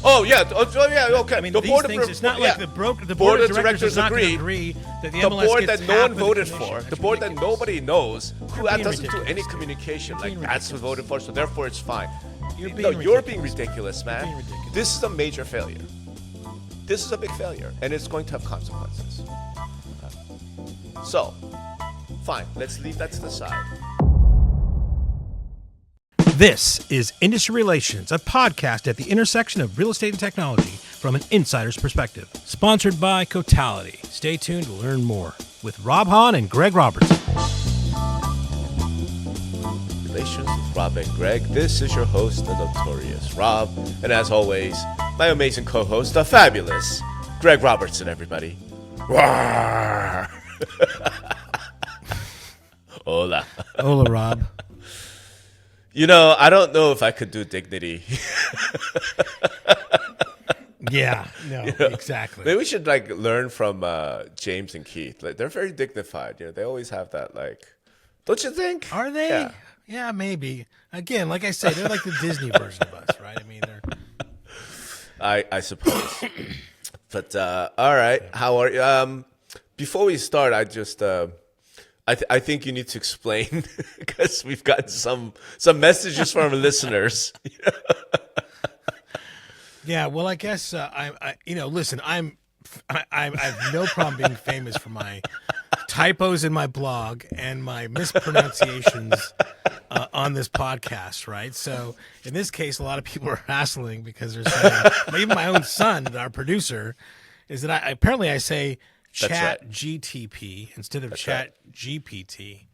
Oh yeah, okay. I mean, the these board things, of, it's not yeah. like the board of directors is not going to agreed. agree that the The MLS board gets that no one half of the voted commission. for, That's the board that ridiculous. nobody knows, who You're being doesn't do ridiculous. any communication, You're like being that's ridiculous. voted for, so therefore it's fine. You're No, being you're being ridiculous. ridiculous, man. You're being ridiculous. This is a major failure. This is a big failure, and it's going to have consequences. Okay. So, fine, let's leave that to the side. This is Industry Relations, a podcast at the intersection of real estate and technology from an insider's perspective. Sponsored by Cotality. Stay tuned to learn more with Rob Hahn and Greg Robertson. Relations with Rob and Greg. This is your host, the notorious Rob, and as always, my amazing co-host, the fabulous Greg Robertson. Everybody, Roar. Hola. Hola, Rob. You know, I don't know if I could do dignity. Yeah, no, exactly. Maybe we should like learn from James and Keith. Like they're very dignified. You know, they always have that. Like, don't you think? Are they? Yeah. Yeah, maybe. Again, like I say, they're like the Disney version of us, right? I mean, they're. I suppose. But all right, how are you? Before we start, I just I think you need to explain because we've got some messages from our listeners. Yeah, well, I guess listen, I have no problem being famous for my typos in my blog and my mispronunciations on this podcast, right? So in this case, a lot of people are hassling because they're saying, even my own son, our producer, is that I say Chat right. GTP instead of That's Chat GPT.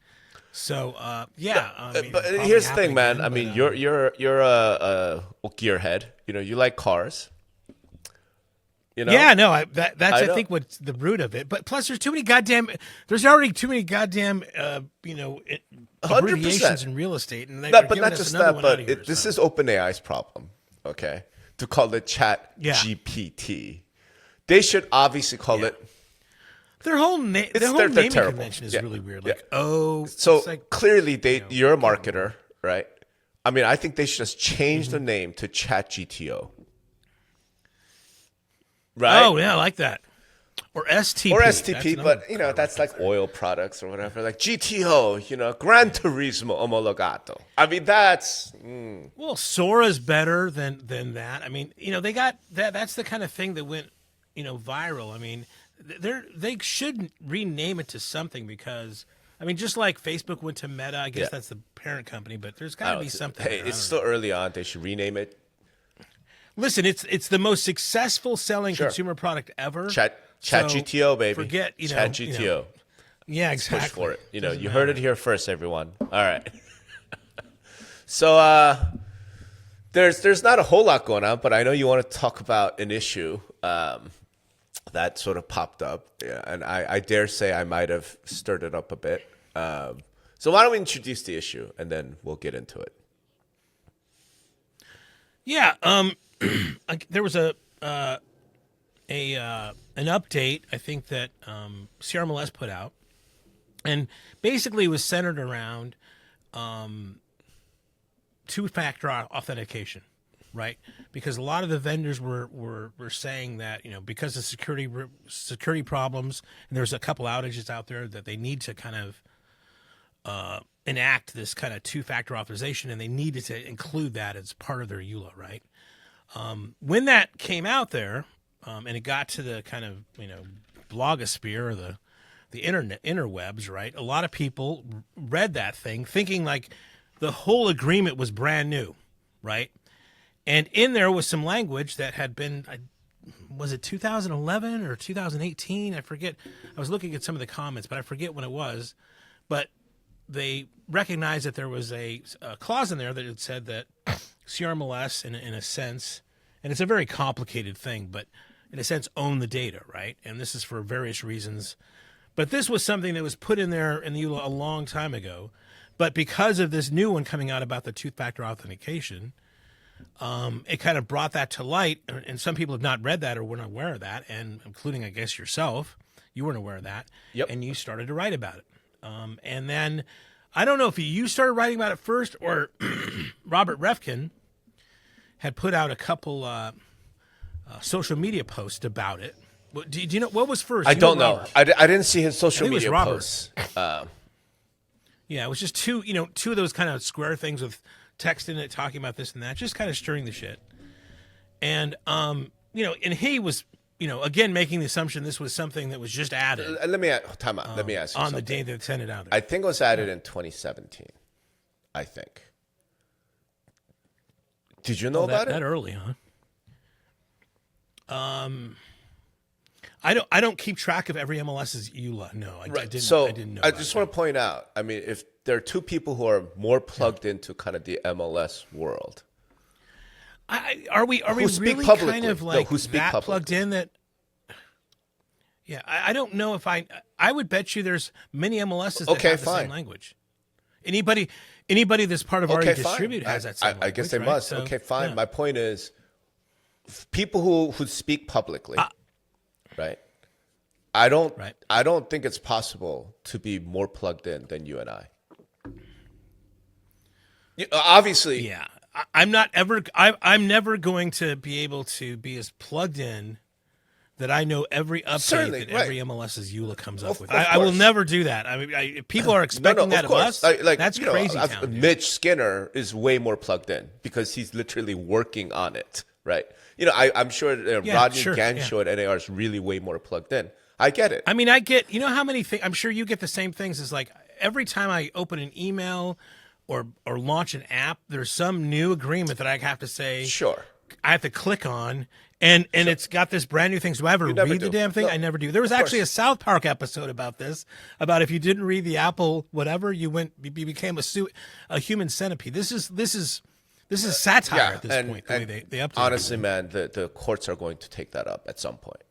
So yeah, I mean, but probably here's the happening thing, man. again, I mean, but, you're a gearhead. You know, you like cars. You know? Yeah, no, that's I know. think what's the root of it. But plus, there's already too many goddamn, abbreviations in real estate, and they're But giving not us just another that. one out But of here, this so. is OpenAI's problem. Okay, to call it Chat Yeah. GPT, they should obviously call it. Their whole naming terrible. convention is Yeah. really weird. Yeah. Like, So it's like, clearly, you're a marketer, right? I mean, I think they should just change the name to Chat GTO. Right? oh yeah, I like that. Or STP. Or That's STP, another but that's like oil products or whatever. Like GTO, Gran Turismo Omologato. I mean, that's Well, Sora's better than that. I mean, they got that. That's the kind of thing that went, viral. I mean, they should rename it to something because, I mean, just like Facebook went to Meta, I guess that's the parent company, but there's got to be something. Hey, there. it's still early on. They should rename it. Listen, it's the most successful selling consumer product ever. Chat So GTO, baby. Forget, Chat GTO. Yeah, exactly. Push for it. You Doesn't heard matter. it here first, everyone. All right. So there's not a whole lot going on, but I know you want to talk about an issue that sort of popped up, and I dare say I might have stirred it up a bit. So why don't we introduce the issue, and then we'll get into it. Yeah, there was an update I think that CRMLS put out, and basically it was centered around two-factor authentication, right? Because a lot of the vendors were saying that because of security problems, and there's a couple outages out there that they need to kind of enact this kind of two-factor authorization, and they needed to include that as part of their EULA, right? When that came out there, and it got to the kind of blogosphere or the interwebs, right? A lot of people read that thing thinking like the whole agreement was brand new, right? And in there was some language that had been, was it 2011 or 2018? I forget. I was looking at some of the comments, but I forget when it was. But they recognized that there was a clause in there that had said that CRMLS, in a sense, and it's a very complicated thing, but in a sense, own the data, right? And this is for various reasons. But this was something that was put in there in the EULA a long time ago. But because of this new one coming out about the two-factor authentication, it kind of brought that to light. And some people have not read that or weren't aware of that, and including, I guess, yourself. You weren't aware of that. Yep. And you started to write about it. And then, I don't know if you started writing about it first or Robert Refkin had put out a couple social media post about it. Do you know what was first? I You don't know. Robert. I didn't see his social think it was media Robert. posts. Yeah, it was just two of those kind of square things with text in it talking about this and that, just kind of stirring the shit. And and he was, again making the assumption this was something that was just added Let me time out. Let me ask you on something. the day they sent it out. I think it was added in 2017. I think. Did you know about it? That early, huh? I don't keep track of every MLS's EULA. No, I didn't. So I didn't know. I just want to point out. I mean, if there are two people who are more plugged into kind of the MLS world, are we really publicly? kind of No, like who speak that publicly. plugged in that? Yeah, I don't know if I would bet you there's many MLSs that Okay, have the fine. same language. Anybody that's part of okay, already fine. distributed has that same language. I guess they right? must. So, okay, fine. yeah. My point is, people who speak publicly, right? I don't think it's possible to be more plugged in than you and I. Obviously, Yeah, I'm never going to be able to be as plugged in that I know every update Certainly, that right. every MLS's EULA comes up with. Of I will course. never do that. I mean, if people are expecting that of us. That's crazy town. Dude. Mitch Skinner is way more plugged in because he's literally working on it, right? I'm sure Rodney Ganshaw at NAR is really way more plugged in. I get it. I mean, I get, how many things, I'm sure you get the same things as like every time I open an email or launch an app, there's some new agreement that I have to say, Sure. I have to click on and it's got this brand new thing. So do I ever read the damn thing? No, I never do. There was actually a South Park episode about this, about if you didn't read the Apple, whatever, you became a human centipede. This is satire at this point, the way they update honestly, it. man, the courts are going to take that up at some point.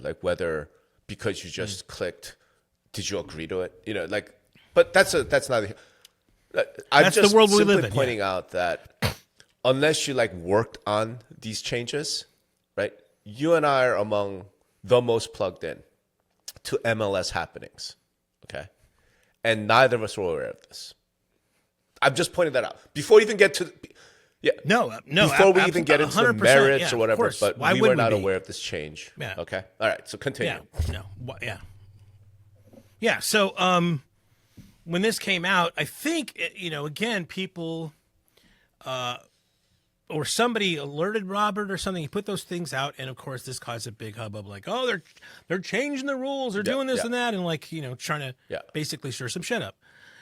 Like whether because you just clicked, did you agree to it? But that's not. I'm That's just the world we simply live in. pointing out that unless you worked on these changes, right? You and I are among the most plugged in to MLS happenings, okay? And neither of us were aware of this. I'm just pointing that out before we even get to. No. Before we even get into the 100%, merits yeah, or whatever, of course. but Why we were wouldn't not we be? aware of this change. Yeah. Okay. All right. So continue. Yeah. So, when this came out, I think, again, people, or somebody alerted Robert or something. He put those things out, and of course, this caused a big hubbub. Like, oh, they're changing the rules, they're doing this and that, and trying to basically stir some shit up.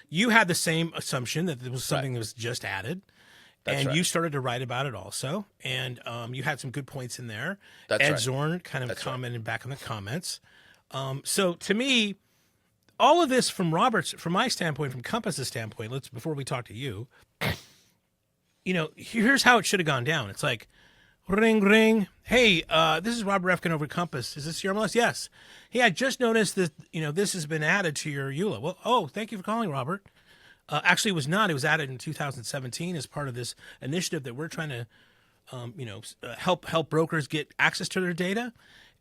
You had the same assumption that there was something that was just added. You started to write about it also, and you had some good points in there. Ed Zorn kind of commented back on the comments. So to me, all of this from my standpoint, from Compass's standpoint, before we talk to you, here's how it should have gone down. It's like, ring, ring. Hey, this is Robert Refkin over at Compass. Is this CRMLS? Yes. Hey, I just noticed that, this has been added to your EULA. Well, thank you for calling, Robert. Actually, it was not. It was added in 2017 as part of this initiative that we're trying to, help brokers get access to their data,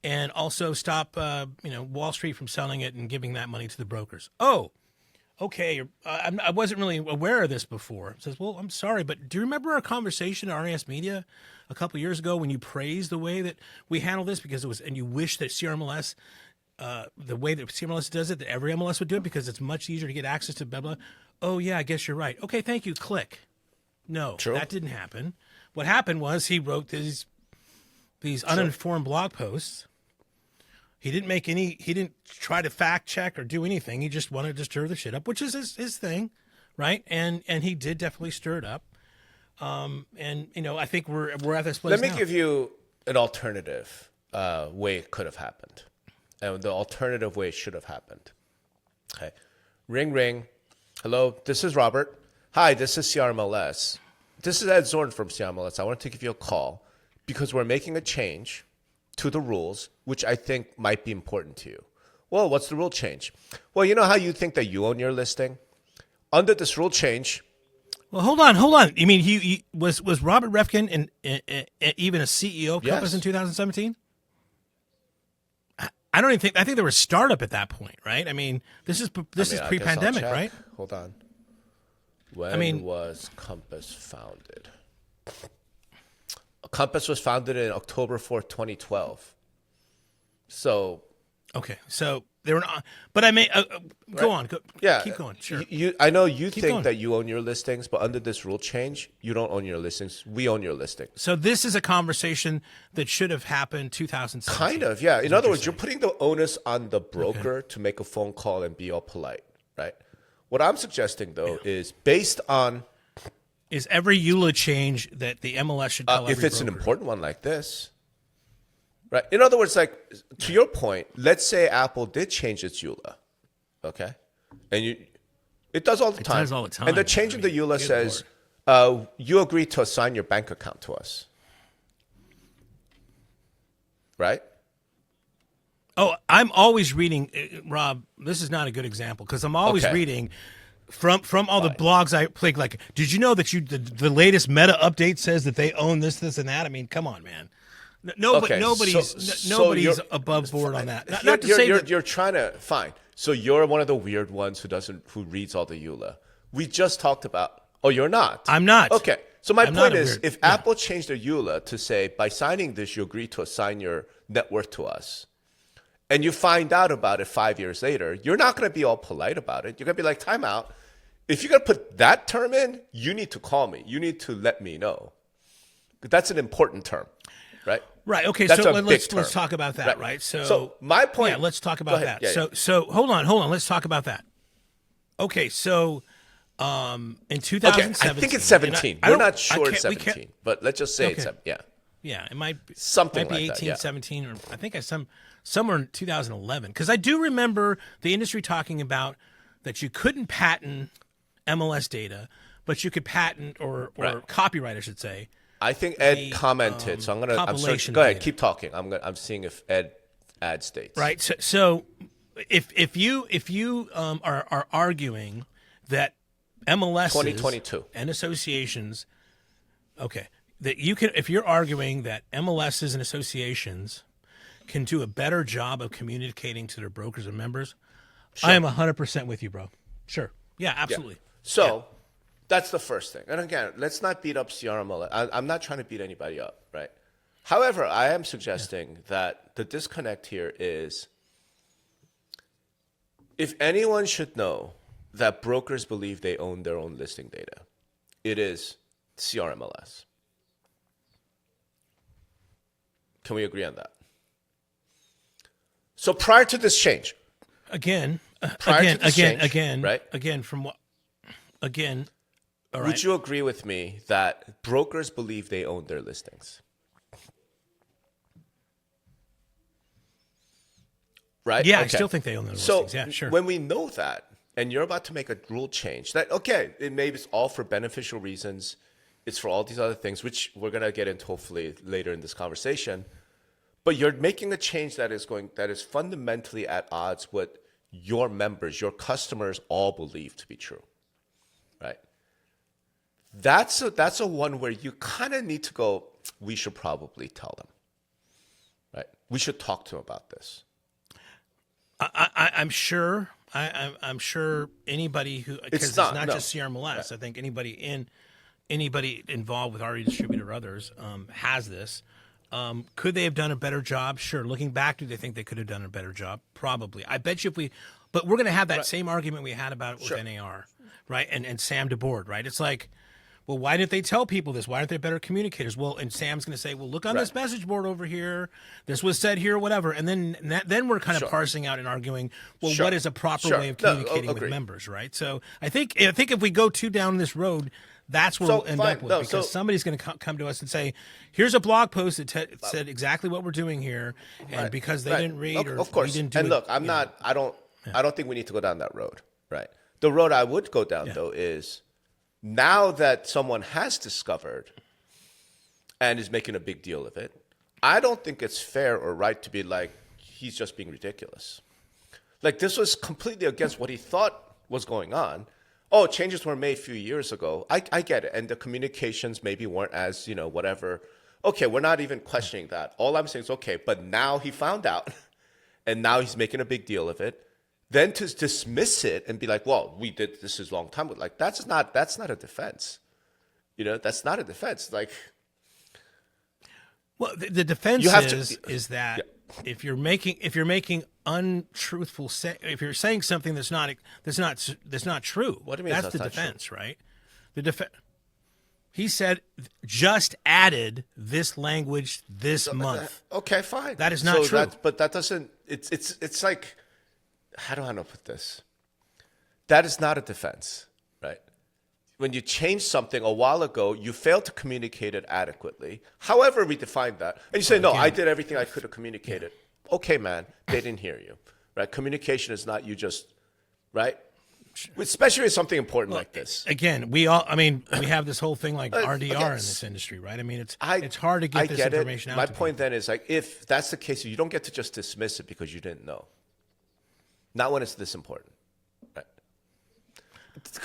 and also stop, Wall Street from selling it and giving that money to the brokers. Oh, okay. I wasn't really aware of this before. It says, well, I'm sorry, but do you remember our conversation at RAS Media a couple of years ago when you praised the way that we handle this and you wish that CRMLS. The way that CRMLS does it, that every MLS would do it because it's much easier to get access to blah, blah. Oh, yeah, I guess you're right. Okay, thank you. Click. No, that didn't happen. What happened was he wrote these uninformed blog posts. He didn't try to fact check or do anything. He just wanted to stir the shit up, which is his thing, right? And he did definitely stir it up. I think we're at this place now. Let me give you an alternative way it could have happened. And the alternative way it should have happened. Okay. Ring, ring. Hello, this is Robert. Hi, this is CRMLS. This is Ed Zorn from CRMLS. I wanted to give you a call because we're making a change to the rules, which I think might be important to you. Well, what's the rule change? Well, you know how you think that you own your listing? Under this rule change. Well, hold on. You mean he was Robert Refkin even a CEO of Compass in 2017? I don't even think. I think they were a startup at that point, right? I mean, this is pre-pandemic, right? Hold on. When was Compass founded? Compass was founded in October 4th, 2012. So Okay, so they were not, but I may go on. yeah, Keep going. Sure. I know you think going. that you own your listings, but under this rule change, you don't own your listings. We own your listings. So this is a conversation that should have happened 2017. Kind of, yeah. In other words, you're putting the onus on the broker to make a phone call and be all polite, right? What I'm suggesting, though, is based on... Is every EULA change that the MLS should tell every if it's broker? an important one like this, right? In other words, like, to your point, let's say Apple did change its EULA, okay? And it does all the time. It does all the time. And the change in the EULA says, you agree to assign your bank account to us, right? Oh, I'm always reading, Rob. This is not a good example because I'm always reading from all the blogs I click. Like, did you know that the latest Meta update says that they own this, and that? I mean, come on, man. Nobody's above board on that. Not to say you're trying to fine. So you're one of the weird ones who reads all the EULA. We just talked about. Oh, you're not. I'm not. Okay. So my point is, weird, if Apple changed their EULA to say, by signing this, you agree to assign your net worth to us, and you find out about it 5 years later, you're not going to be all polite about it. You're going to be like, time out. If you're going to put that term in, you need to call me. You need to let me know. That's an important term, right? Right. Okay. That's so a let's big term. talk about that. Right. So my point. Yeah. Let's talk about that. Yeah, So hold on. Let's talk about that. Okay. So in 2017, I think it's 17. We're not sure it's 17, but let's just say it's 17. Yeah. Yeah, it might be something might be like 18, that, 17, or I think somewhere in 2011. Because I do remember the industry talking about that you couldn't patent MLS data, but you could patent or copyright, I should say. I think Ed commented, so I'm searching. Go ahead, keep talking. I'm seeing if Ed adds dates. Right. So if you are arguing that MLSs 2022 and associations, okay. That you can, if you're arguing that MLSs and associations can do a better job of communicating to their brokers and members, I am 100% with you, bro. Sure. Yeah, absolutely. Yeah. So that's the first thing. And again, let's not beat up CRMLS. I'm not trying to beat anybody up, right? However, I am suggesting that the disconnect here is if anyone should know that brokers believe they own their own listing data, it is CRMLS. Can we agree on that? So prior to this change, again, right? Again, from what? Again, all right. Would you agree with me that brokers believe they own their listings? Right? Yeah, okay. I still think they own their listings. Yeah, sure. When we know that, and you're about to make a rule change, that okay, it's all for beneficial reasons. It's for all these other things, which we're going to get into hopefully later in this conversation. But you're making a change that is fundamentally at odds with your members, your customers all believe to be true, right? That's a one where you kind of need to go, we should probably tell them, right? We should talk to them about this. I'm sure. I'm sure anybody who, because it's not just CRMLS. Right. I think anybody involved with RE Distributor or others has this. Could they have done a better job? Sure. Looking back, do they think they could have done a better job? Probably. I bet you but we're going to have that same argument we had about it with NAR, right? And Sam DeBoard, right? It's like, well, why didn't they tell people this? Why aren't they better communicators? Well, and Sam's going to say, well, look on this message board over here. This was said here, whatever. And then we're kind of parsing out and arguing, well, what is a proper way of communicating with members, right? So I think if we go down this road, that's what we'll end up with, because somebody's going to come to us and say, here's a blog post that said exactly what we're doing here, and because they didn't read or of course. we didn't do and it. Look, I don't think we need to go down that road, right? The road I would go down, though, is now that someone has discovered and is making a big deal of it, I don't think it's fair or right to be like, he's just being ridiculous. Like, this was completely against what he thought was going on. Oh, changes were made a few years ago. I get it. And the communications maybe weren't as, whatever. Okay, we're not even questioning that. All I'm saying is, okay, but now he found out, and now he's making a big deal of it. Then to dismiss it and be like, well, we did this is a long time ago. Like, that's not a defense. That's not a defense. Like, Well, the defense You have to- is that if you're making untruthful if you're saying something that's not true, What do you mean that's that's the not true? defense, right? The defense. He said just added this language this month. Okay, fine. That is not true. But that doesn't. It's like, how do I know put this? That is not a defense, right? When you change something a while ago, you failed to communicate it adequately. However, we define that, and you say, "No, I did everything I could have communicated." Okay, man, they didn't hear you, right? Communication is not you just, right? Especially with something important like this. Again, we have this whole thing like RDR in this industry, right? I mean, it's hard to get this information out. My point then is like, if that's the case, you don't get to just dismiss it because you didn't know. Not when it's this important, right?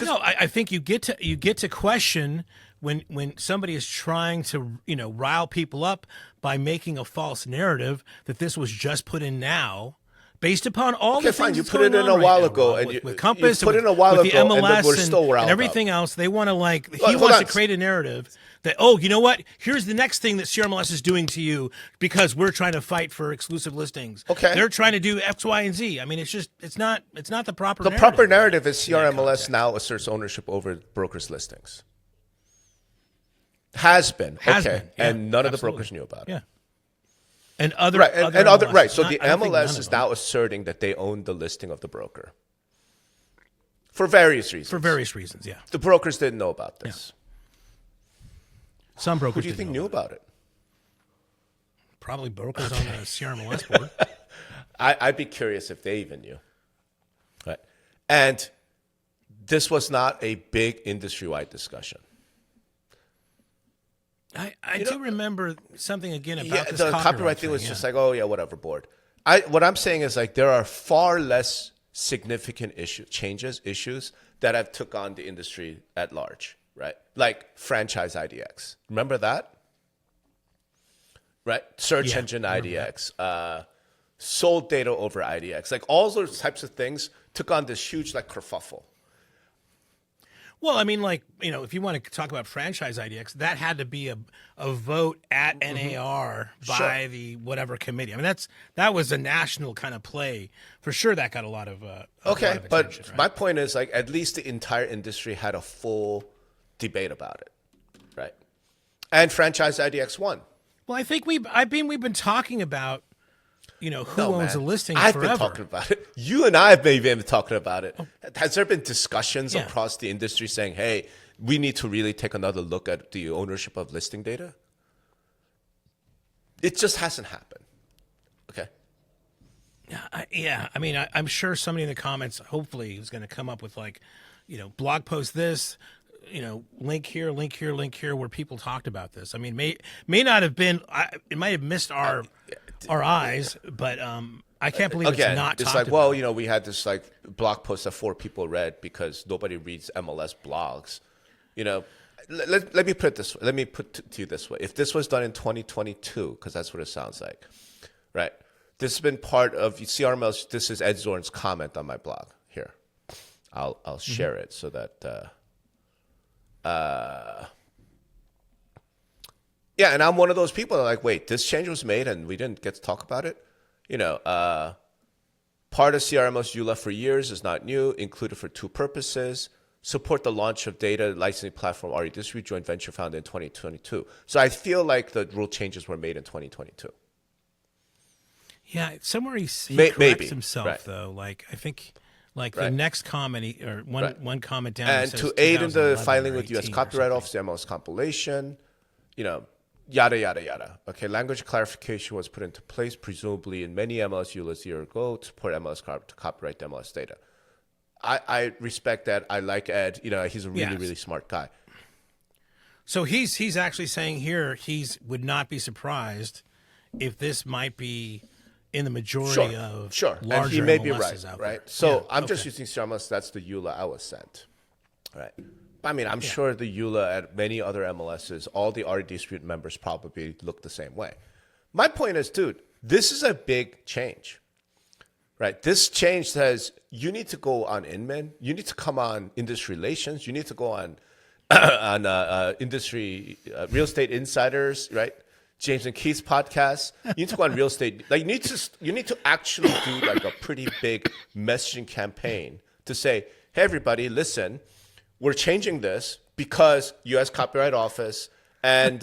No, I think you get to question when somebody is trying to rile people up by making a false narrative that this was just put in now. Based upon all the things you that's put it going in on a while right now, ago, Rob, and with Compass, you put it in a while with the ago, and MLS we're still riled and up. everything else, they want to he hold wants on. to create a narrative that you know what? Here's the next thing that CRMLS is doing to you because we're trying to fight for exclusive listings. Okay. They're trying to do X, Y, and Z. I mean, it's not the proper. The narrative proper narrative is in that CRMLS context. now asserts ownership over brokers' listings. Has been. Yeah, and none of the absolutely. brokers knew about it. Yeah. And other Right, and other MLSs, right. So not- the I don't think none MLS of is them. now asserting that they own the listing of the broker for various reasons. For various reasons, yeah. The brokers didn't know about this. Some brokers Who do you didn't think know knew about it? Probably brokers on the CRMLS board. I'd be curious if they even knew. Right, and this was not a big industry-wide discussion. I do remember something again about this the copyright thing was yeah. just like, oh yeah, whatever, board. What I'm saying is like there are far less significant issues that have took on the industry at large, right? Like franchise IDX. Remember that? Right? Search Yeah, engine I remember IDX, sold data over IDX. Like all those types of things took on this huge like kerfuffle. Well, I mean, like, if you want to talk about franchise IDX, that had to be a vote at NAR by the whatever committee. I mean, that was a national kind of play. For sure that got a lot of Okay, but attention, right? my point is like at least the entire industry had a full debate about it, right? And franchise IDX won. Well, I think we've been talking about who owns Man. a listing I've forever. been talking about it. You and I have maybe been talking about it. Has there been discussions Yeah. across the industry saying, hey, we need to really take another look at the ownership of listing data? It just hasn't happened. Okay. I mean, I'm sure somebody in the comments hopefully is going to come up with like, blog post this, link here, where people talked about this. I mean, may not have been, it might have missed our eyes, but I can't believe Again, it's not it's talked like, about. well, we had this like blog post that 4 people read because nobody reads MLS blogs. Let me put it this way. Let me put it to you this way. If this was done in 2022, because that's what it sounds like, right? This has been part of CRMLS. This is Ed Zorn's comment on my blog. Here, I'll share it so that. Yeah, and I'm one of those people that are like, wait, this change was made and we didn't get to talk about it. Part of CRMLS EULA for years is not new, included for 2 purposes. Support the launch of data licensing platform RE Distribute joint venture founded in 2022. So I feel like the rule changes were made in 2022. Yeah, somewhere he Maybe, corrects himself right. though. Like I think, the Right. next comment or one comment down. And says to aid in the 2011 filing or with U.S. 18 or Copyright something. Office, the MLS compilation, yada, yada, yada. Okay, language clarification was put into place, presumably in many MLS EULAs a year ago, to support MLS to copyright the MLS data. I respect that. I like Ed. He's a really, Yes. really smart guy. So he's actually saying here would not be surprised if this might be in the majority of Sure. larger And he may MLSs be right, out right? there. So Yeah, I'm just okay. using CRMLS. That's the EULA I was sent, right? I mean, I'm sure the EULA at many other MLSs, all the RE Dispute members probably look the same way. My point is, dude, this is a big change, right? This change says you need to go on Inman, you need to come on industry relations, you need to go on industry real estate insiders, right? James and Keith's podcast. You need to go on real estate. Like you need to actually do like a pretty big messaging campaign to say, hey, everybody, listen, we're changing this because U.S. Copyright Office and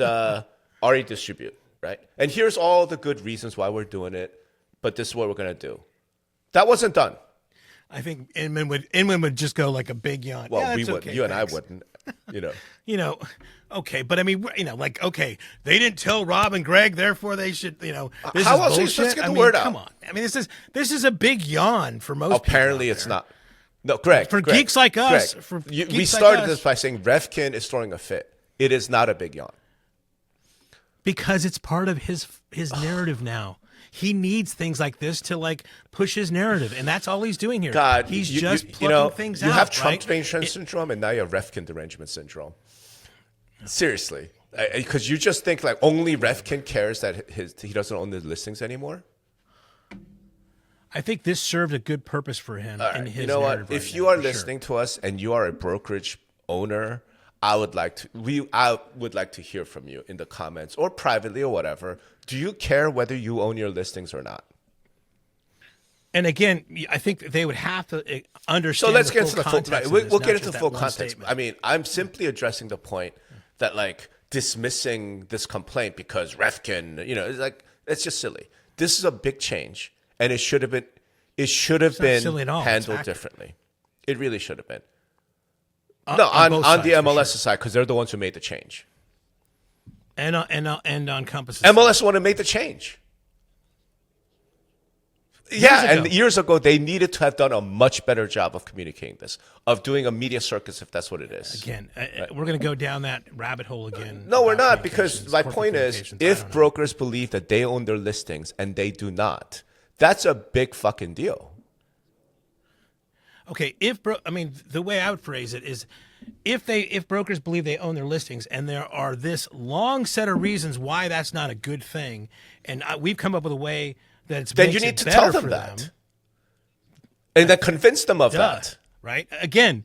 RE Distribute, right? And here's all the good reasons why we're doing it, but this is what we're going to do. That wasn't done. I think Inman would just go like a big yawn. Well, yeah, we wouldn't. Okay, you thanks. and I wouldn't. You know. You know, okay, but I mean, you know, like, okay, they didn't tell Rob and Greg, therefore they should, you know, this How is else are you bullshit. supposed to get the I mean, word out? Come on. I mean, this is a big yawn for most Apparently, people out it's there. not. No, Greg. For Greg, geeks like us, Greg, for we geeks started like us. this by saying Refkin is throwing a fit. It is not a big yawn. Because it's part of his narrative now. He needs things like this to like push his narrative, and that's all he's doing here. God, he's you, just you plucking know, things you out. have Trump right? derangement syndrome, and now you have Refkin derangement syndrome. Seriously, because you just think like only Refkin cares that he doesn't own the listings anymore. I think this served a good purpose for him in his You know narrative. what? If right you now, are for listening to us and you are a brokerage owner, I would like to hear from you in the comments or privately or whatever. Do you care whether you own your listings or not? And again, I think that they would have to understand. So let's get into the full. context of We'll this, get not into just the full that one context. statement. I mean, I'm simply addressing the point that like dismissing this complaint because Refkin, you know, it's like it's just silly. This is a big change, and it should have been. It should have not been silly at all. It's handled accurate. differently. It really should have been. On both on the sides, for MLS sure. side, because they're the ones who made the change. and on Compass's MLS want to make the change. Yeah, ago. and years ago, they needed to have done a much better job of communicating this, of doing a media circus, if that's what it is. Again, we're going to go down that rabbit hole again. No, we're about not, because communications, my corporate point is, communications. I if don't know. brokers believe that they own their listings and they do not, that's a big fucking deal. Okay, the way I would phrase it is, if brokers believe they own their listings, and there are this long set of reasons why that's not a good thing, and we've come up with a way that it's Then makes you it need to better tell them for that. And then convince them of Duh, that. right? Again,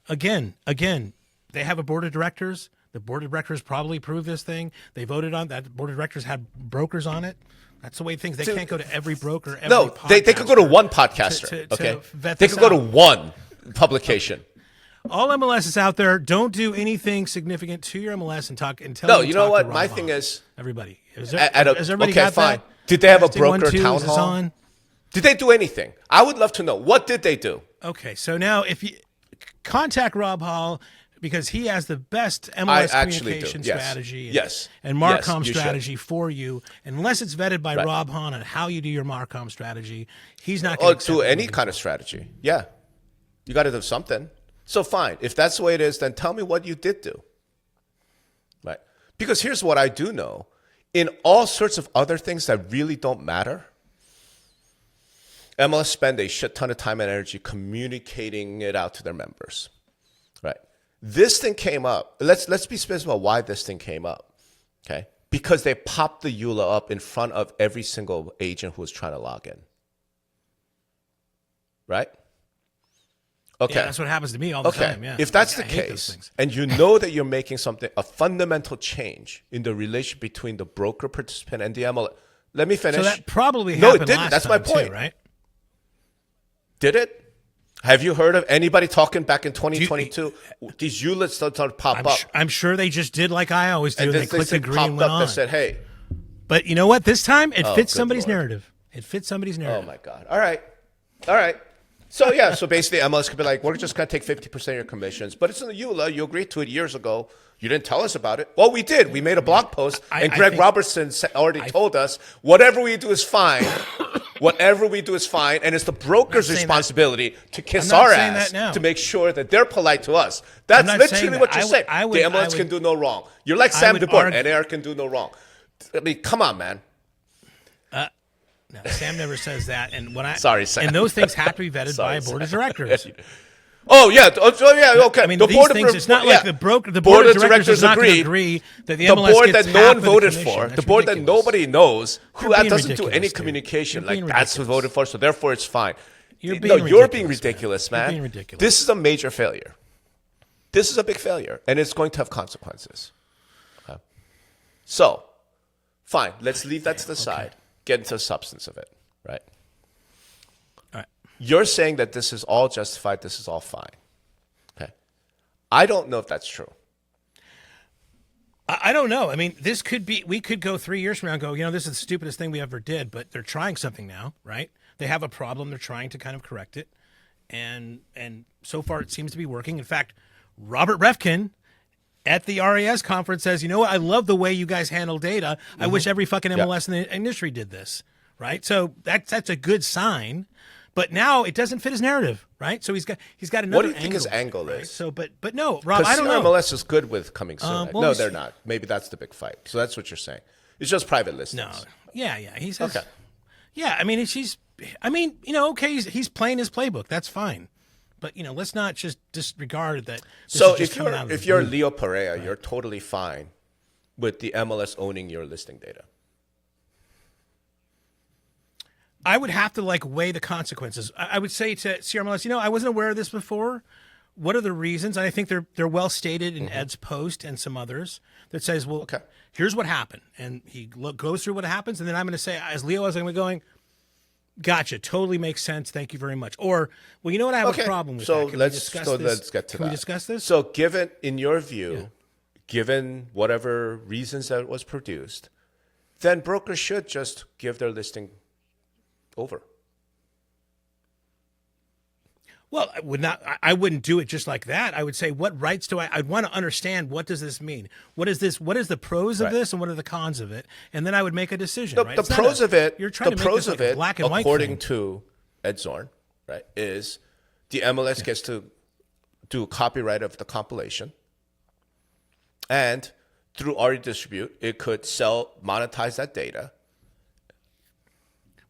they have a board of directors. The board of directors probably approved this thing. They voted on that. The board of directors had brokers on it. That's the way things. They can't go to every broker. Every No, they could go to podcaster one podcaster, to okay? vet They this could go to out. one publication. All MLSs out there, don't do anything significant to your MLS and tell No, them to you know talk what? to Rob My Vaughn. thing is, everybody. Has okay, everybody got fine. that? Did they have a Testing, 1, broker 2, town is this hall? on? Did they do anything? I would love to know. What did they do? Okay, so now if you contact Rob Hall, because he has the best MLS actually do. communication Yes. strategy Yes. and Yes, Marcom you should. strategy for you. Unless it's vetted by Right. Rob Hahn on how you do your Marcom strategy, he's not Oh, going to do any kind of strategy. Yeah. You got to do something. So fine. If that's the way it is, then tell me what you did do. Right. Because here's what I do know. In all sorts of other things that really don't matter, MLS spend a shit ton of time and energy communicating it out to their members. Right. This thing came up. Let's be specific about why this thing came up. Okay. Because they popped the EULA up in front of every single agent who was trying to log in. Right? Okay. Yeah, that's what happens to me all the time. Yeah. If that's I the hate those case, things. and you know that you're making a fundamental change in the relation between the broker participant and the MLS. Let me finish. So that probably No, it happened didn't. last That's my time, too, point. right? Did it? Have you heard of anybody talking back in 2022? These ULITs started to pop up. I'm sure they just did like I always do. And And they this clicked thing agree and popped went up on. that said, hey, But you know what? This time it fits good somebody's Lord. narrative. It fits somebody's oh narrative. my God. All right. All right. So, yeah, so basically MLS could be like, we're just going to take 50% of your commissions. But it's in the EULA. You agreed to it years ago. You didn't tell us about it. Well, we did. We made a blog post, and I Greg think- Robertson already told us, whatever we do is fine. Whatever we do is fine, and it's the broker's saying that. responsibility to kiss I'm not our saying ass that now. to make sure that they're polite to us. That's not literally saying what that. you're saying. I would- The I MLS would- can do no wrong. You're like I Sam would DeBoer. argue- NAR can do no wrong. I mean, come on, man. No, Sam never says that. And when I Sorry, Sam. And those things have to be vetted by Sorry, a board of Sam. directors. Oh, yeah. Okay. I mean, the these board things. of, It's not yeah. like the board of directors is not going to agreed. agree that the The MLS board gets that no half one of the voted commission. for, That's the board that ridiculous. nobody knows, who You're being doesn't do ridiculous, any dude. communication, You're like being that's who ridiculous. voted for, so therefore it's fine. You're No, being you're being ridiculous, ridiculous, man. man. You're being ridiculous. This is a major failure. This is a big failure, and it's going to have consequences. Okay. So, Fine. Let's leave that to the side. Get into the substance of it, right? All right. You're saying that this is all justified. This is all fine. Okay. I don't know if that's true. I don't know. I mean, this could be, we could go 3 years from now and go, this is the stupidest thing we ever did, but they're trying something now, right? They have a problem. They're trying to kind of correct it. And so far it seems to be working. In fact, Robert Refkin at the RAS conference says, you know what? I love the way you guys handle data. I wish every fucking MLS in the industry did this, right? So that's a good sign. But now it doesn't fit his narrative, right? So he's got another. What do you think his angle right? is? So, but no, Rob, I don't know. CRMLS is good with coming soon. well, No, they're not. Maybe that's the big fight. So that's what you're saying. It's just private listings. No, yeah. He says, Okay. Yeah, I mean, okay, he's playing his playbook. That's fine. But let's not just disregard that. So if you're Leo Perea, you're totally fine with the MLS owning your listing data. I would have to weigh the consequences. I would say to CRMLS, I wasn't aware of this before. What are the reasons? And I think they're well stated in Ed's post and some others that says, well, here's what happened. And he goes through what happens. And then I'm going to say, as Leo, I'm going to be going, gotcha, totally makes sense. Thank you very much. Or, well, you know what? I have a problem with that. Let's get to that. Can we discuss this? So given, in your view, given whatever reasons that it was produced, then brokers should just give their listing over. Well, I wouldn't do it just like that. I would say, what rights do I'd want to understand, what does this mean? What is this? What is the pros of this and what are the cons of it? And then I would make a decision. The pros of it, you're trying to make this a black and white according thing. to Ed Zorn, right, is the MLS gets to do a copyright of the compilation. And through RE Distribute, it could monetize that data.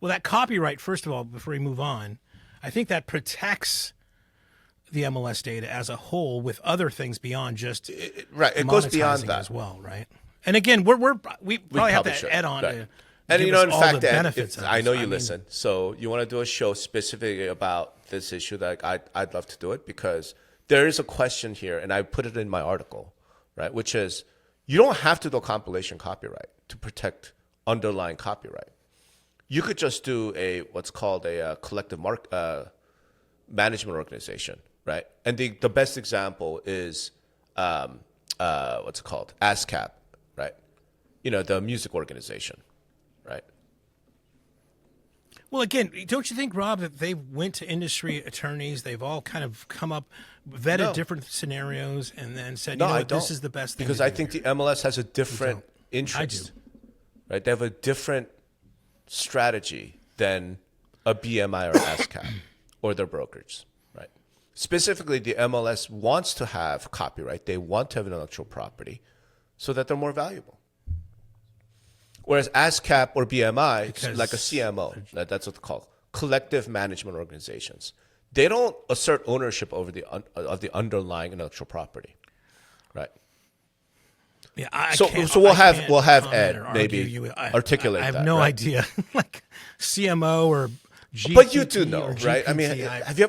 Well, that copyright, first of all, before we move on, I think that protects the MLS data as a whole with other things beyond just it goes beyond that as well, right? And again, we probably have to add on to and give in us all fact, the Ed, benefits. I know you listen, so you want to do a show specifically about this issue. That I'd love to do it because there is a question here, and I put it in my article, right? Which is you don't have to do a compilation copyright to protect underlying copyright. You could just do what's called a collective management organization, right? And the best example is what's it called? ASCAP, right? The music organization, right? Well, again, don't you think, Rob, that they went to industry attorneys? They've all kind of come up, vetted different scenarios, and then said, I don't. this is the best thing. Because I think the MLS has a different interest. I do. Right? They have a different strategy than a BMI or ASCAP or their brokers, right? Specifically, the MLS wants to have copyright. They want to have intellectual property so that they're more valuable. Whereas ASCAP or BMI, like a CMO, that's what they're called, collective management organizations. They don't assert ownership over of the underlying intellectual property, right? Yeah, so we'll have Ed maybe articulate that. I have no idea, like CMO or GPT. But you do know, right? I mean, have you?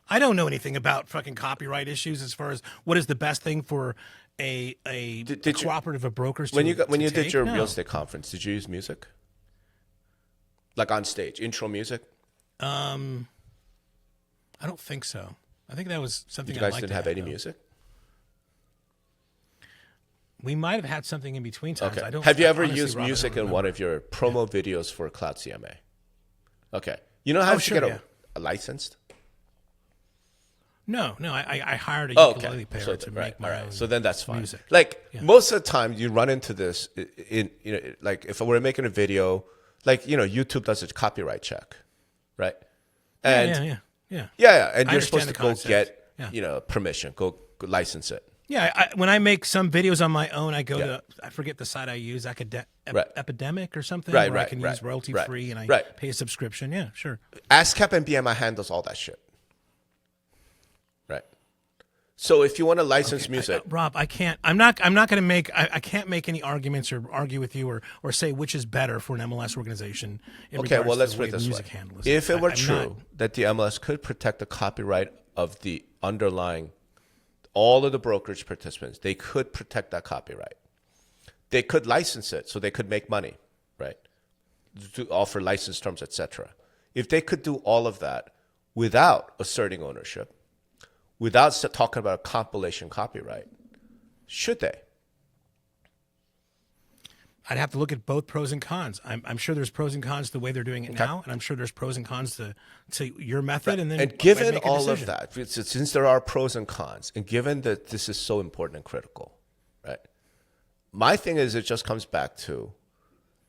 I don't know anything about fucking copyright issues as far as what is the best thing for a cooperative of brokers. When you did your real estate conference, did you use music? Like on stage, intro music? I don't think so. I think that was something. You guys didn't have any music. We might have had something in between times. Okay. Have you ever used music in one of your promo videos for Cloud CMA? Okay. You know how to get a licensed? No. I hired a ukulele player to make my own. So then that's fine. Music. Most of the time, you run into this in like if we're making a video, YouTube does a copyright check, right? And yeah. And you're supposed to go get permission, go license it. Yeah, when I make some videos on my own, I go to, I forget the site I use, Epidemic or something, where I can use royalty-free and I pay a subscription. Yeah, sure. ASCAP and BMI handles all that shit. Right. So if you want to license music. Rob, I can't, I'm not going to make, I can't make any arguments or argue with you or say which is better for an MLS organization. Let's put it this way. If it were true that the MLS could protect the copyright of the underlying all of the brokerage participants, they could protect that copyright. They could license it so they could make money, right? To offer license terms, etc. If they could do all of that without asserting ownership, without talking about a compilation copyright, should they? I'd have to look at both pros and cons. I'm sure there's pros and cons to the way they're doing it now, and I'm sure there's pros and cons to your method. Right. And then, and given make a all decision. of that, since there are pros and cons, and given that this is so important and critical, right? My thing is, it just comes back to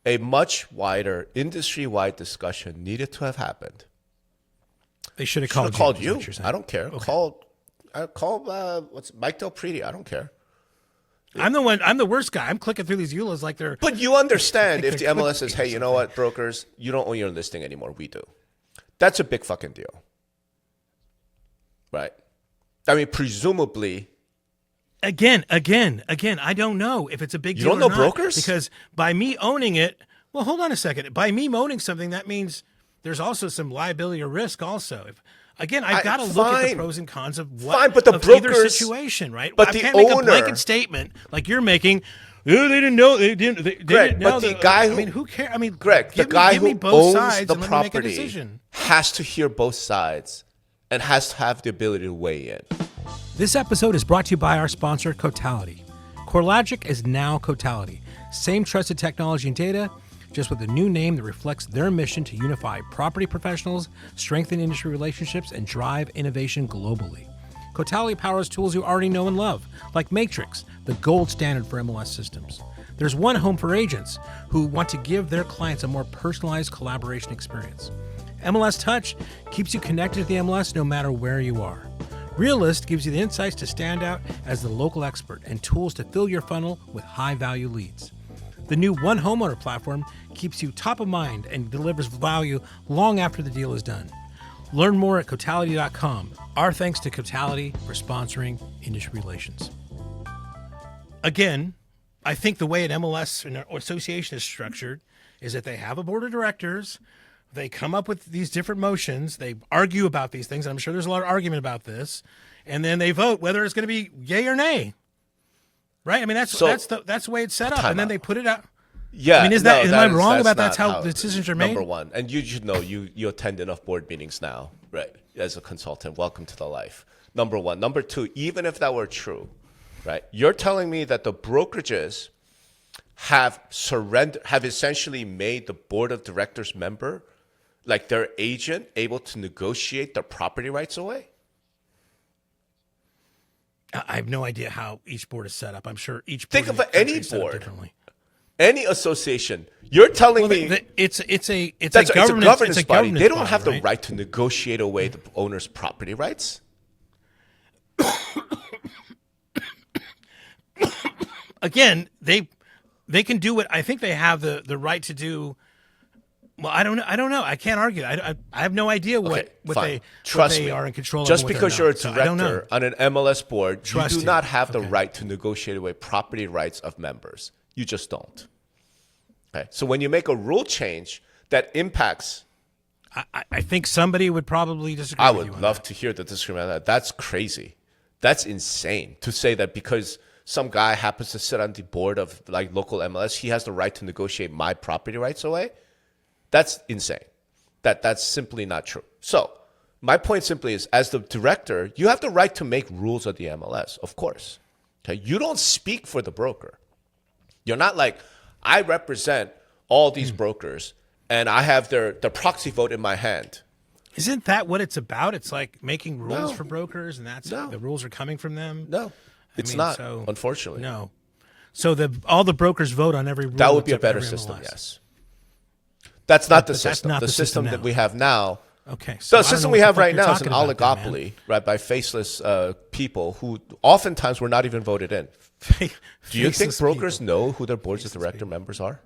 a much wider industry-wide discussion needed to have happened. They should have Called you. What you're saying. I don't care. Okay. Call what's Mike Del Prete. I don't care. I'm the one. I'm the worst guy. I'm clicking through these EULAs like they're. But you understand if the MLS says, hey, you know what, brokers, you don't own your listing anymore. We do. That's a big fucking deal. Right? I mean, presumably. Again, I don't know if it's a big deal. You don't know or not, brokers? Because by me owning it, well, hold on a second. By me owning something, that means there's also some liability or risk also. Again, I've got to look at the pros and cons of what Fine, but the of brokers, either situation, right? But I the can't owner, make a blanket statement like you're making. Oh, they didn't know. They didn't. They Greg, didn't know but the guy who, I mean, who cares? I mean, Greg, the guy give me who both owns sides the and let me make a property decision. has to hear both sides and has to have the ability to weigh in. This episode is brought to you by our sponsor, Cotality. CoreLogic is now Cotality. Same trusted technology and data, just with a new name that reflects their mission to unify property professionals, strengthen industry relationships, and drive innovation globally. Cotality powers tools you already know and love, like Matrix, the gold standard for MLS systems. There's one home for agents who want to give their clients a more personalized collaboration experience. MLS Touch keeps you connected to the MLS no matter where you are. Realist gives you the insights to stand out as the local expert and tools to fill your funnel with high-value leads. The new One Homeowner platform keeps you top of mind and delivers value long after the deal is done. Learn more at Cotality.com. Our thanks to Cotality for sponsoring Industry Relations. Again, I think the way an MLS or association is structured is that they have a board of directors. They come up with these different motions. They argue about these things. I'm sure there's a lot of argument about this. And then they vote whether it's going to be yay or nay. Right? I mean, that's the way it's set up. And then they put it out. Yeah. I mean, am I wrong about that's how the decisions are made? Number one. And you should know, you attend enough board meetings now, right? As a consultant. Welcome to the life. Number one. Number two, even if that were true, right? You're telling me that the brokerages have essentially made the board of directors member, like their agent, able to negotiate their property rights away? I have no idea how each board is set up. I'm sure each board Think of any board, differently. Any association. You're telling me it's a governance body. They don't have the right? right to negotiate away the owner's property rights. Again, they can do what I think they have the right to do. Well, I don't know. I can't argue. I have no idea what they are in control of. Just because you're a so I don't know. director on an MLS board, you do not have the Okay. right to negotiate away property rights of members. You just don't. Okay. So when you make a rule change that impacts, I think somebody would probably disagree. I with you would on love that. to hear the disagreement on that. That's crazy. That's insane to say that because some guy happens to sit on the board of like local MLS, he has the right to negotiate my property rights away. That's insane. That's simply not true. So my point simply is, as the director, you have the right to make rules of the MLS, of course. Okay, you don't speak for the broker. You're not like, I represent all these brokers and I have their proxy vote in my hand. Isn't that what it's about? It's like making rules No. for brokers, and that's No. the rules are coming from them. No, it's mean, not. so- Unfortunately, No. So all the brokers vote on every rule. that would be a except better every system. MLS. Yes, that's not the But that's system. not The the system system that now. we have now. Okay. So I the don't system know we what the have fuck right you're now is an talking about then, oligopoly, right, by faceless people who oftentimes were not even voted in. man. Do you think Faceless brokers people. know who their boards of director members are?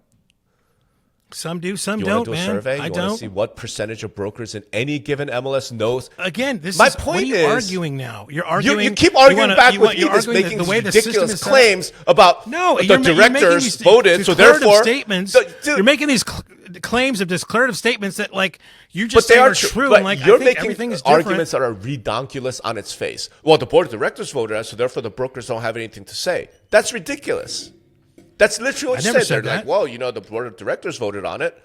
Some do, some You don't, want to do a man. survey? You I want don't. to see what percentage of brokers in any given MLS knows? Again, My what point are you is, arguing now? You're arguing. You keep arguing wanna- back you with want- me you're this arguing making the way the these system ridiculous is set up. claims about No, the you're making directors these voted, so declarative therefore statements. Dude, You're making these claims of declarative statements that, like, you but just they say are are true. true. But And like, you're I think making everything is different. arguments that are redonkulous on its face. Well, the board of directors voted on, so therefore the brokers don't have anything to say. That's ridiculous. That's literally what I you never said. They're said like, that. well, the board of directors voted on it.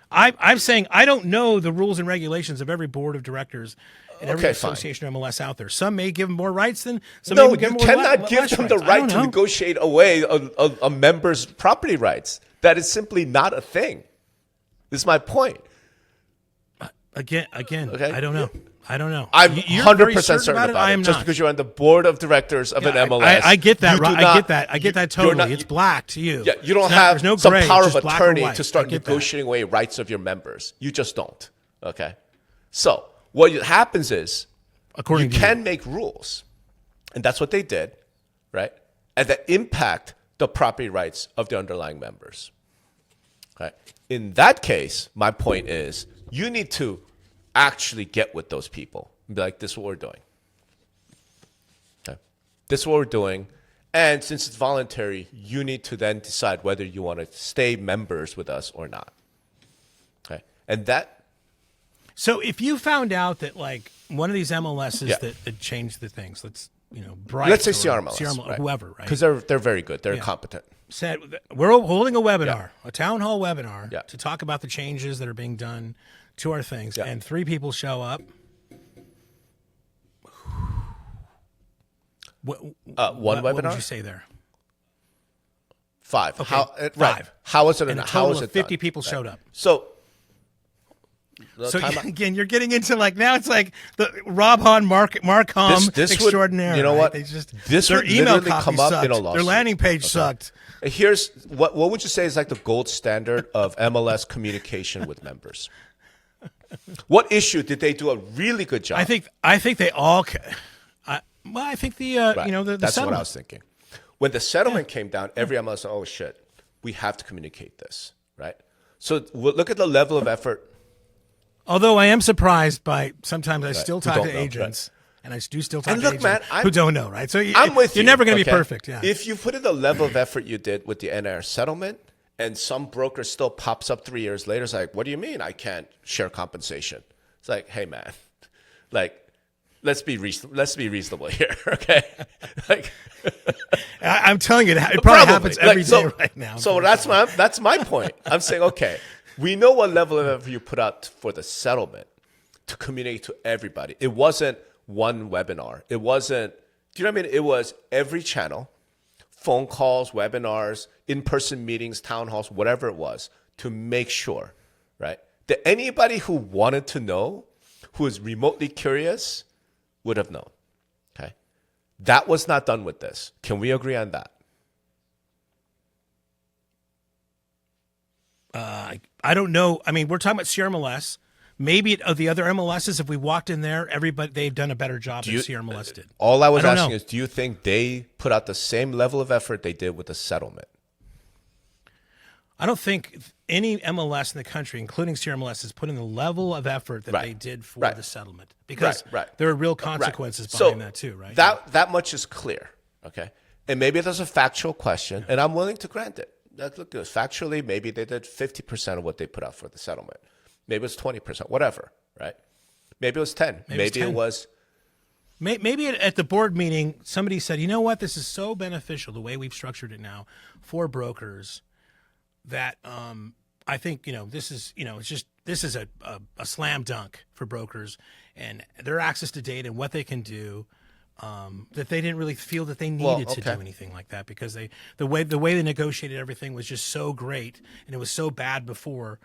I'm saying I don't know the rules and regulations of every board of directors and every Okay, fine. association or MLS out there. Some may give them more rights than some. No, may give you them more cannot give less them the rights. I don't right to know. negotiate away a member's property rights. That is simply not a thing. This is my point. Again, Okay. I don't know. I don't know. I'm You're 100% very certain about about I it. am Just not. because you're on the board of directors of an MLS. I get that. you Right. do I not- get that. I get that you're totally. not- It's black to you. Yeah, you don't It's not- have there's no some gray, power it's of just black or attorney white. to start I get that. negotiating away rights of your members. You just don't. Okay. So what happens is According you to can make rules, and that's what they did, right? And that impact the property rights of the underlying members. Okay. In that case, my point is you need to actually get with those people and be like, this is what we're doing. Okay. This is what we're doing. And since it's voluntary, you need to then decide whether you want to stay members with us or not. Okay. And that. So if you found out that like one of these MLSs Yeah. that changed the things, Bright, Let's say or CRMLS, right? whoever, right? Because they're very good. They're competent. Said we're holding a webinar, a town hall webinar, Yeah. to talk about the changes that are being done to our things, Yeah. and 3 people show up. One What would webinar? you say there? 5. Okay, Right. 5. How is it? And a How total is of it 50 done? people showed up. So So time out. again, you're getting into like now it's like the Rob Hahn Marcom This would- extraordinaire. you know right? what? They just This their would email literally copy come up sucked. in a Their lawsuit. landing page sucked. here's what would you say is like the gold standard of MLS communication with members? What issue did they do a really good job? I think they all. I think the Right. the That's what I settlement. was thinking. When the settlement came down, every MLS said, oh shit, we have to communicate this, right? So look at the level of effort. Although I am surprised by sometimes I still Who talk don't to know, agents, and I do still talk And to look, agents man, who don't know, right? So I'm with you. You're never going to be okay? perfect. Yeah. If you put in the level of effort you did with the NR settlement, and some broker still pops up 3 years later, it's like, what do you mean I can't share compensation? It's like, hey man, like let's be reasonable here, okay? Like I'm telling you, it probably happens every day right now. So that's my point. I'm saying, okay, we know what level of effort you put out for the settlement to communicate to everybody. It wasn't one webinar. It wasn't. Do you know what I mean? It was every channel, phone calls, webinars, in-person meetings, town halls, whatever it was, to make sure, right, that anybody who wanted to know, who was remotely curious, would have known. Okay, that was not done with this. Can we agree on that? I don't know. I mean, we're talking about CRMLS. Maybe of the other MLSs, if we walked in there, everybody they've done a better job than CRMLS did. All I was don't asking know. is, do you think they put out the same level of effort they did with the settlement? I don't think any MLS in the country, including CRMLS, has put in the level of effort that they did for the settlement because there are real consequences behind that too, right? That much is clear, okay? And maybe there's a factual question, and I'm willing to grant it. Look, factually, maybe they did 50% of what they put out for the settlement. Maybe it was 20%, whatever, right? Maybe it was 10. Maybe it was. Maybe at the board meeting, somebody said, you know what, this is so beneficial, the way we've structured it now for brokers, that I think, this is, this is a slam dunk for brokers and their access to data and what they can do, that they didn't really feel that they needed to do anything like that because the way they negotiated everything was just so great and it was so bad before.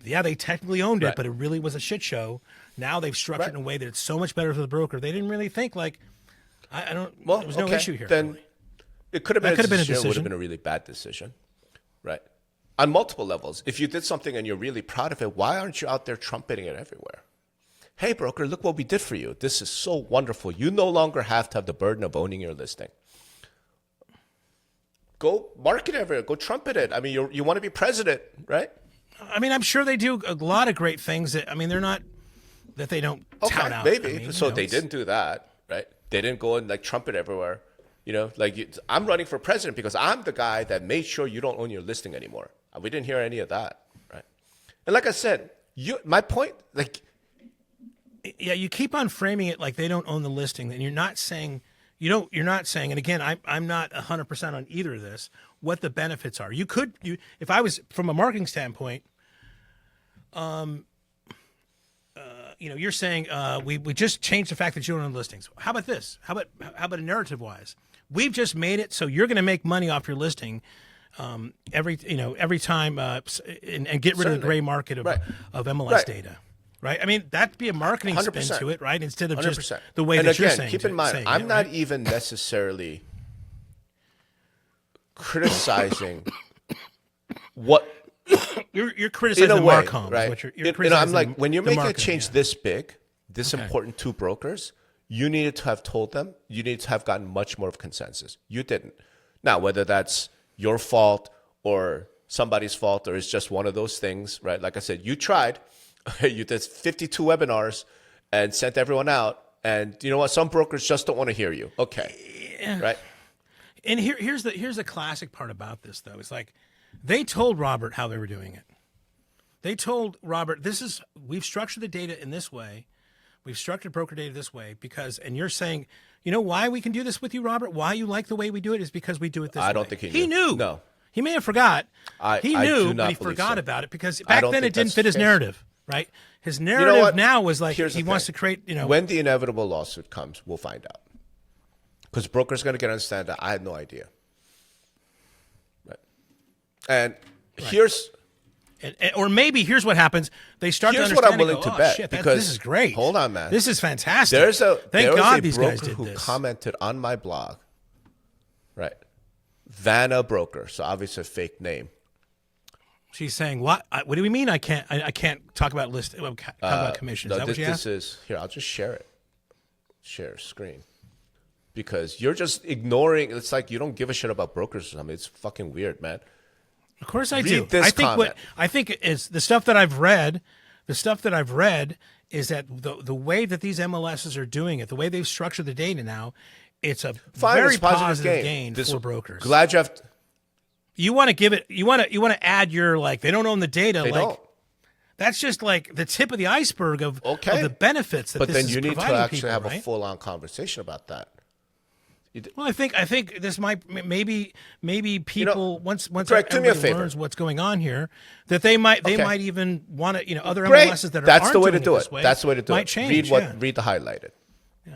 Yeah, they technically owned it, but it really was a shit show. Now they've structured it in a way that it's so much better for the broker. They didn't really think like, I don't. Well, there was no issue here. Then really. It could have been, That could have been a It would have decision. been a really bad decision, right? On multiple levels. If you did something and you're really proud of it, why aren't you out there trumpeting it everywhere? Hey, broker, look what we did for you. This is so wonderful. You no longer have to have the burden of owning your listing. Go market it everywhere. Go trumpet it. I mean, you want to be president, right? I mean, I'm sure they do a lot of great things. That I mean, they're not that they don't tout out. Maybe. I mean, so they didn't do that, right? They didn't go and like trumpet everywhere. I'm running for president because I'm the guy that made sure you don't own your listing anymore. We didn't hear any of that, right? And like I said, my point, like, yeah, you keep on framing it like they don't own the listing, and you're not saying, and again, I'm not 100% on either of this. what the benefits are. If I was from a marketing standpoint, you're saying we just changed the fact that you don't own listings. How about this? How about a narrative wise? We've just made it so you're going to make money off your listing every time and get rid of the gray market of MLS data. Right. I mean, that'd be a marketing 100%. spin to it, right? Instead of 100%. just the way and that again, you're saying. Keep in mind, I'm not even necessarily criticizing what you're criticizing in a way, Marcom, right? You're criticizing I'm like, when you're making a change yeah. this big, this important to brokers, you needed to have told them. You needed to have gotten much more of consensus. You didn't. Now, whether that's your fault or somebody's fault, or it's just one of those things, right? Like I said, you tried. You did 52 webinars and sent everyone out. And you know what? Some brokers just don't want to hear you. Okay. Yeah. Right. And here's the classic part about this, though. It's like they told Robert how they were doing it. They told Robert, we've structured the data in this way. We've structured broker data this way because, and you're saying, you know why we can do this with you, Robert? Why you like the way we do it is because we do it this way. I don't think he knew. He knew. No. He may have forgot. He knew, but he forgot so. about it because back then it didn't fit his narrative, right? His narrative now was like he wants to create, When the inevitable lawsuit comes, we'll find out. Because brokers are going to get understand that I had no idea. Right. And here's... or maybe here's what happens. They start to what understand I'm willing to bet. Shit, because this is great. Hold on, man. This is fantastic. Thank God these guys broker did who this. commented on my blog. Right. Vanna Broker. So obviously a fake name. She's saying, "What? What do we mean? I can't talk about talk about commissions." No, is that what she asked? This is here. I'll just share it. Share screen. Because you're just ignoring. It's like you don't give a shit about brokers or something. It's fucking weird, man. Of course I Read do. this comment. I think is the stuff that I've read. The stuff that I've read is that the way that these MLSs are doing it, the way they've structured the data now, it's a very positive gain for brokers. Glad you have. You want to give it. You want to add your they don't own the data. They don't. That's just like the tip of the iceberg of the benefits that but this then is you need to providing actually people, have right? a full-on conversation about that. Well, I think this might maybe people once Greg, do me a everybody favor. learns what's going on here, that they might even want to other Great. MLSs that That's aren't the way to doing do this it. way That's the way to do might it. change. Read the highlighted. Yeah.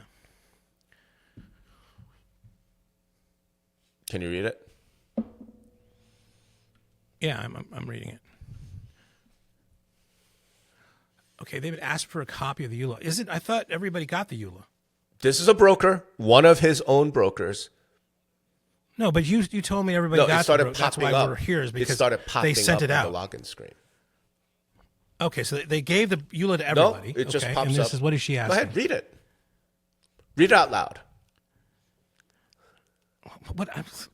Can you read it? Yeah, I'm reading it. Okay, they've asked for a copy of the EULA. I thought everybody got the EULA. This is a broker, one of his own brokers. No, but you told me everybody got it started the That's popping why up. we're here is because it started popping they sent up it out. on the login screen. Okay, so they gave the EULA to everybody. No, it just pops and this up. is what is she asking? Go ahead, read it. Read it out loud.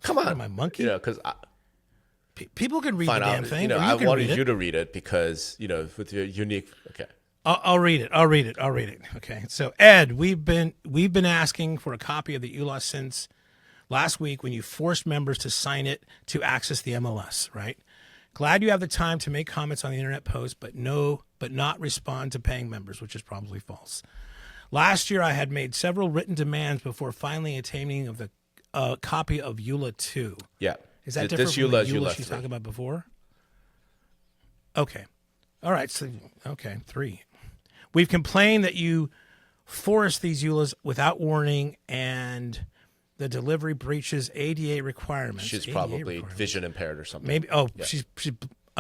Come on. Am I monkey? Because people can read the damn thing. I can wanted read you it. to read it because with your unique. Okay. I'll read it. Okay. So Ed, we've been asking for a copy of the EULA since last week when you forced members to sign it to access the MLS, right? Glad you have the time to make comments on the internet post, but not respond to paying members, which is probably false. Last year, I had made several written demands before finally attaining of the copy of EULA 2. Yeah. Is that different from the EULA she's talking about before? Okay. All right. So, 3. We've complained that you force these EULAs without warning and the delivery breaches ADA requirements. She's probably vision impaired or something. Maybe. Oh, yeah.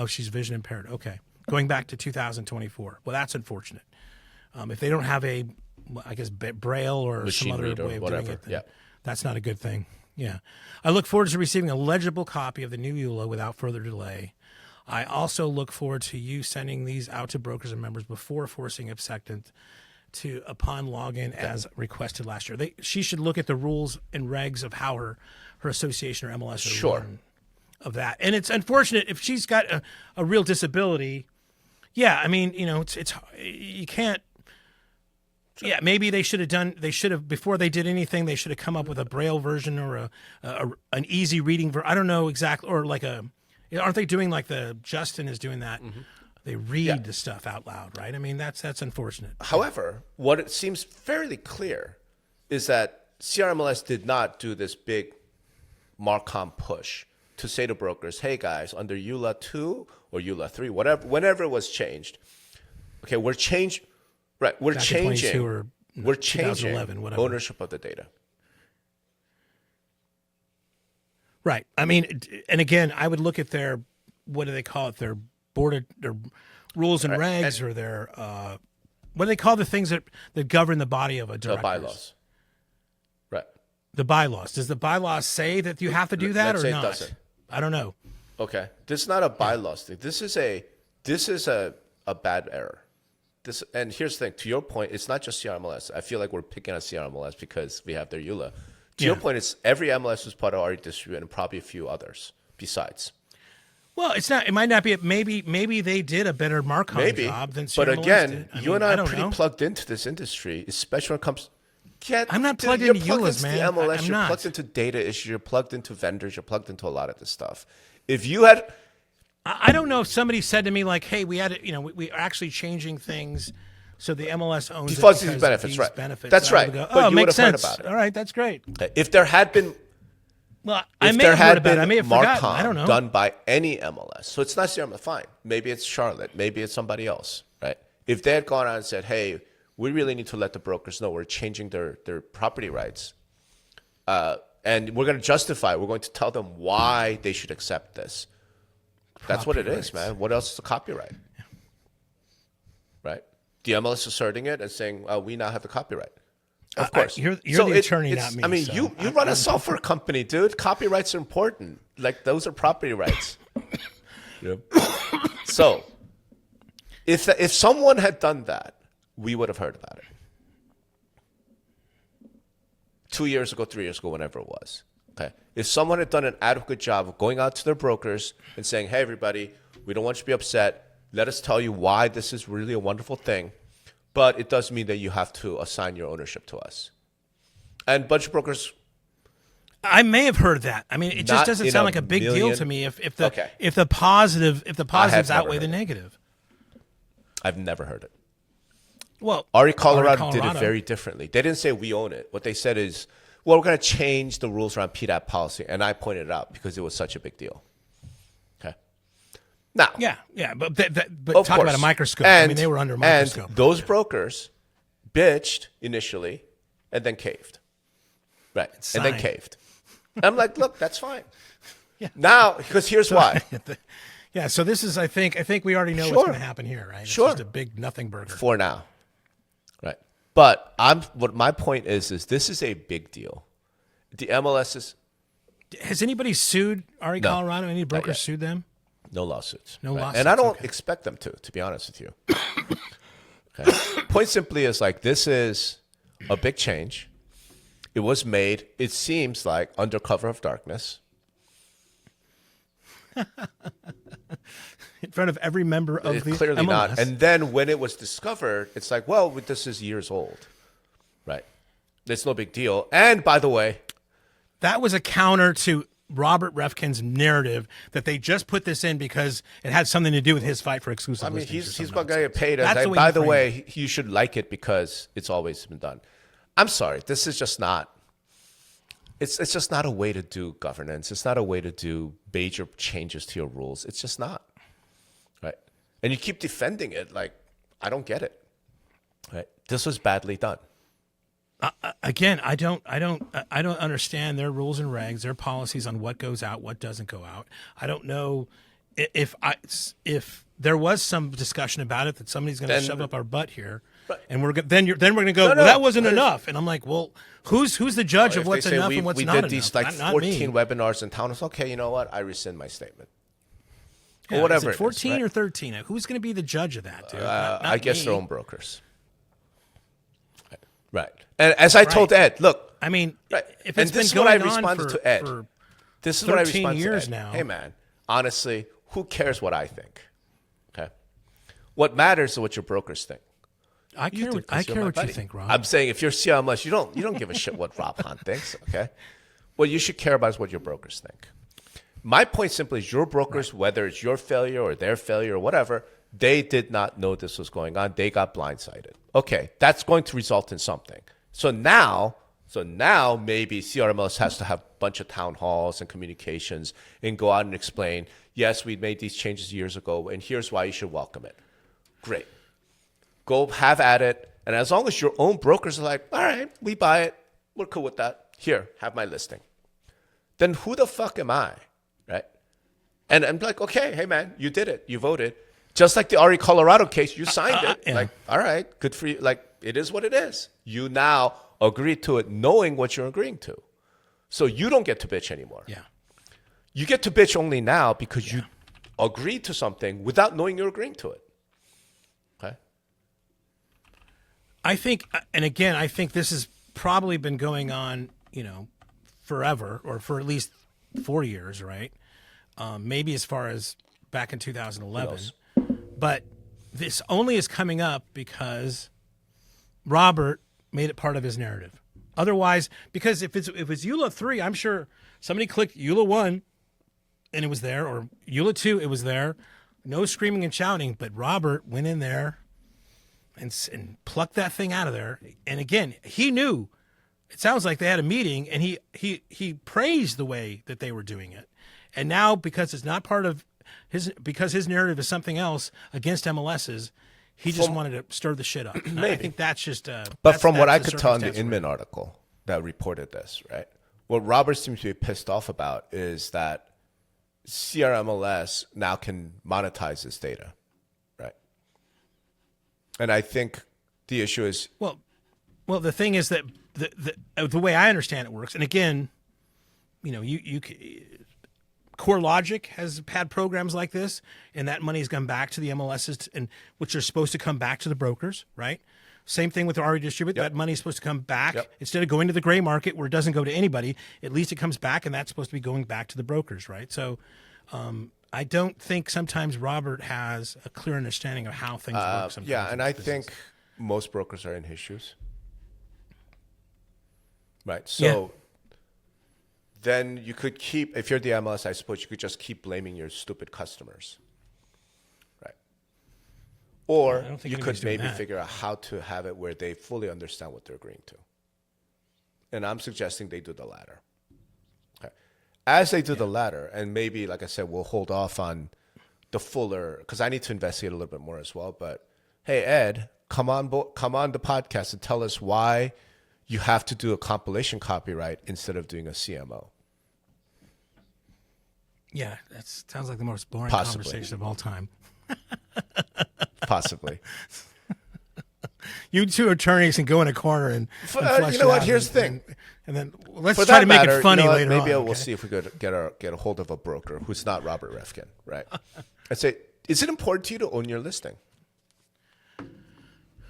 She's vision impaired. Okay. Going back to 2024. Well, that's unfortunate. If they don't have Braille or machine some other reader, way of whatever. doing it, then Yeah. that's not a good thing. Yeah. I look forward to receiving a legible copy of the new EULA without further delay. I also look forward to you sending these out to brokers and members before forcing acceptance upon login as requested last year. She should look at the rules and regs of how her association or MLS are run of that. And it's unfortunate if she's got a real disability. Yeah, I mean, it's you can't. Yeah, maybe they should have before they did anything. They should have come up with a Braille version or an easy reading. I don't know exactly, or aren't they doing like Justin is doing that? Mm-hmm. They read the stuff out loud, right? I mean, that's unfortunate. However, what it seems fairly clear is that CRMLS did not do this big Marcom push to say to brokers, hey guys, under EULA 2 or EULA 3, whatever, whenever it was changed, okay, we're changing Back in 22 or we're changing 2011, whatever. ownership of the data. Right. I mean, and again, I would look at their, what do they call it? Their their rules and regs, or their, what do they call the things that govern the body of a director? The bylaws. Right. The bylaws. Does the bylaws say that you have to do that Let's or say not? it doesn't. I don't know. Okay. This is not a bylaws thing. This is a bad error. And here's the thing, to your point, it's not just CRMLS. I feel like we're picking on CRMLS because we have their EULA. To your point, it's every MLS was part of RE distributed and probably a few others besides. Well, it's not. It might not be. Maybe they did a better Marcom job than CRMLS But again, did. you and I are pretty plugged into this industry, especially when it comes. I'm not plugged into EULAs, man. The MLS, I'm you're not. plugged into data issues. You're plugged into vendors. You're plugged into a lot of this stuff. If you had, I don't know if somebody said to me like, "Hey, we had, we are actually changing things." So the MLS owns because it these benefits, these right? benefits. That's And I right. would go, But oh, you makes would have heard sense. about it. All right, that's great. If there had been, Well, I if may there have heard had about it. I been may have forgotten. Marcom I don't know. done by any MLS, so it's not CRM, fine. Maybe it's Charlotte. Maybe it's somebody else, right? If they had gone out and said, "Hey, we really need to let the brokers know we're changing their property rights, and we're going to justify. We're going to tell them why they should accept this." That's what it is, man. What else is a copyright? Right? The MLS asserting it and saying, we now have the copyright. Of course. You're the attorney, not me. I mean, so you run a software company, dude. Copyrights are important. Like, those are property rights. Yep. So, if someone had done that, we would have heard about it. 2 years ago, 3 years ago, whenever it was. Okay. If someone had done an adequate job of going out to their brokers and saying, hey, everybody, we don't want you to be upset. Let us tell you why this is really a wonderful thing. But it does mean that you have to assign your ownership to us. And budget brokers. I may have heard that. I mean, it just doesn't sound like a big deal to me if the positives outweigh the negative. I've never heard it. Well, RE Colorado did it very differently. They didn't say we own it. What they said is, well, we're going to change the rules around PDAP policy. And I pointed it out because it was such a big deal. Okay. Now. Yeah, but talk about a microscope. I mean, they were under a microscope. And those brokers bitched initially and then caved. Right. And then caved. I'm like, look, that's fine. Yeah. Now, because here's why. Yeah, so this is, I think we already know what's going to happen here, right? It's just a big nothing burger. For now. Right. But what my point is this is a big deal. The MLSs. Has anybody sued RE Colorado? Any brokers sued them? No lawsuits. No lawsuits. And I don't expect them to be honest with you. Okay. Point simply is like, this is a big change. It was made, it seems like, under cover of darkness. In front of every member of the clearly MLS. not. And then when it was discovered, it's like, well, this is years old. Right. It's no big deal. And by the way, that was a counter to Robert Refkin's narrative that they just put this in because it had something to do with his fight for exclusive listings. He's going to get paid. By the way, you should like it because it's always been done. I'm sorry. This is just not. It's just not a way to do governance. It's not a way to do major changes to your rules. It's just not. Right. And you keep defending it like, I don't get it. Right. This was badly done. Again, I don't understand their rules and regs, their policies on what goes out, what doesn't go out. I don't know if there was some discussion about it that somebody's going to shove up our butt here, and we're going to go. Well, that wasn't enough, and I'm like, well, who's the judge of what's enough and what's not enough? We did these like 14 webinars in town. It's okay. You know what? I rescind my statement. Yeah, or whatever. Is it 14 right? or 13? Who's going to be the judge of that, dude? I guess their own brokers. Right. And as I told Ed, look. I mean, if and it's this been is what I going on responded to Ed. for this is what I 13 responded years to Ed. now. Hey, man, honestly, who cares what I think? Okay. What matters is what your brokers think. I care what you think, Rob. I'm saying if you're CRMLS, you don't give a shit what Rob Hunt thinks, okay? What you should care about is what your brokers think. My point simply is your brokers, whether it's your failure or their failure or whatever, they did not know this was going on. They got blindsided. Okay, that's going to result in something. So now So now maybe CRMLS has to have a bunch of town halls and communications and go out and explain, yes, we made these changes years ago, and here's why you should welcome it. Great. Go have at it. And as long as your own brokers are like, all right, we buy it. We're cool with that. Here, have my listing. Then who the fuck am I, right? And I'm like, okay, hey, man, you did it. You voted. Just like the RE Colorado case, you signed it. Yeah. Like, all right, good for you. Like, it is what it is. You now agree to it knowing what you're agreeing to. So you don't get to bitch anymore. Yeah. You get to bitch only now because you agreed to something without knowing you're agreeing to it. Okay? I think, and again, I think this has probably been going on, forever, or for at least 4 years, right? Maybe as far as back in 2011. But this only is coming up because Robert made it part of his narrative. Otherwise, because if it's EULA 3, I'm sure somebody clicked EULA 1 and it was there, or EULA 2, it was there. No screaming and shouting, but Robert went in there and plucked that thing out of there. And again, he knew. It sounds like they had a meeting, and he praised the way that they were doing it. And now, because it's not part of because his narrative is something else against MLSs, he just wanted to stir the shit up. I think that's just. But from what I could tell in the Inman article that reported this, right? What Robert seems to be pissed off about is that CRMLS now can monetize this data, right? And I think the issue is well, the thing is that the way I understand it works, and again, CoreLogic has had programs like this, and that money has gone back to the MLSs, and which are supposed to come back to the brokers, right? Same thing with the RE Distribute. That money is supposed to come back instead of going to the gray market where it doesn't go to anybody. At least it comes back, and that's supposed to be going back to the brokers, right? So I don't think sometimes Robert has a clear understanding of how things work. Sometimes and I think most brokers are in his shoes, right? So then you could keep, if you're the MLS, I suppose you could just keep blaming your stupid customers, right? Or you could maybe figure out how to have it where they fully understand what they're agreeing to. And I'm suggesting they do the latter. Okay. As they do the latter, and maybe, like I said, we'll hold off on the fuller, because I need to investigate a little bit more as well. But hey, Ed, come on the podcast and tell us why you have to do a compilation copyright instead of doing a CMO. Yeah, that sounds like the most boring conversation of all time. Possibly. You two attorneys can go in a corner and flesh you know it what? out Here's the thing. And then let's try to make it funny later on. Maybe we'll see if we could get a hold of a broker who's not Robert Refkin, right? I say, is it important to you to own your listing?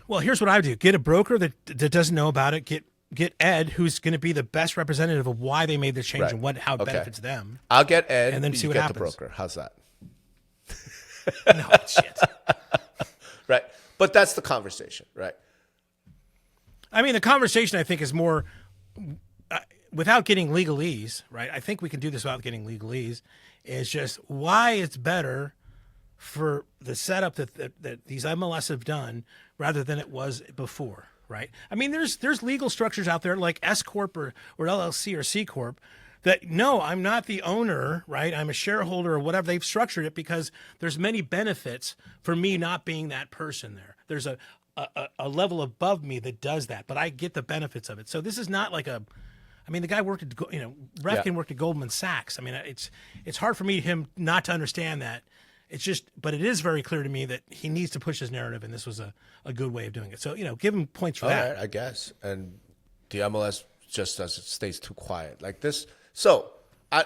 Well, here's what I do: get a broker that doesn't know about it. Get Ed, who's going to be the best representative of why they made the change and how it benefits them. I'll get Ed, and then see what happens. The broker. How's that? No, shit. Right, but that's the conversation, right? I mean, the conversation I think is more without getting legalese, right? I think we can do this without getting legalese. Is just why it's better for the setup that these MLS have done rather than it was before. Right. I mean, there's legal structures out there like S Corp or LLC or C Corp that no, I'm not the owner, right? I'm a shareholder or whatever. They've structured it because there's many benefits for me not being that person there. There's a level above me that does that, but I get the benefits of it. So this is not like the guy worked at, Refkin worked at Goldman Sachs. I mean, it's hard for him not to understand that. It's just, but it is very clear to me that he needs to push his narrative, and this was a good way of doing it. So, give him points for that. All right, I guess. And the MLS just stays too quiet like this. So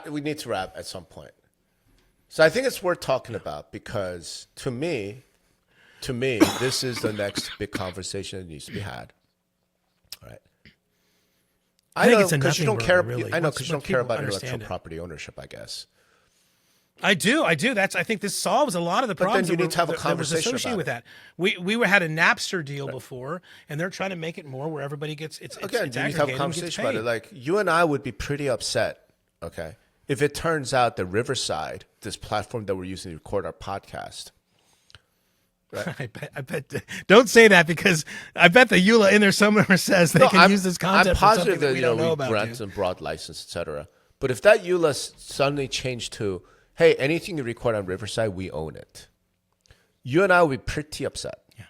we need to wrap at some point. So I think it's worth talking about because to me, this is the next big conversation that needs to be had. All right. I think it's because you don't care. Really. I know because you don't care about intellectual property ownership, I guess. I do. I think this solves a lot of the problems that was associated with that. We had a Napster deal before, and they're trying to make it more where everybody gets it's you need to have a conversation about it. Like you and I would be pretty upset, okay, if it turns out that Riverside, this platform that we're using to record our podcast, I bet. Don't say that, because I bet the EULA in there somewhere says they can use this content I'm for something positive that that we don't know about. grant some broad license, etc. But if that EULA suddenly changed to, hey, anything you record on Riverside, we own it, you and I will be pretty upset. Yeah.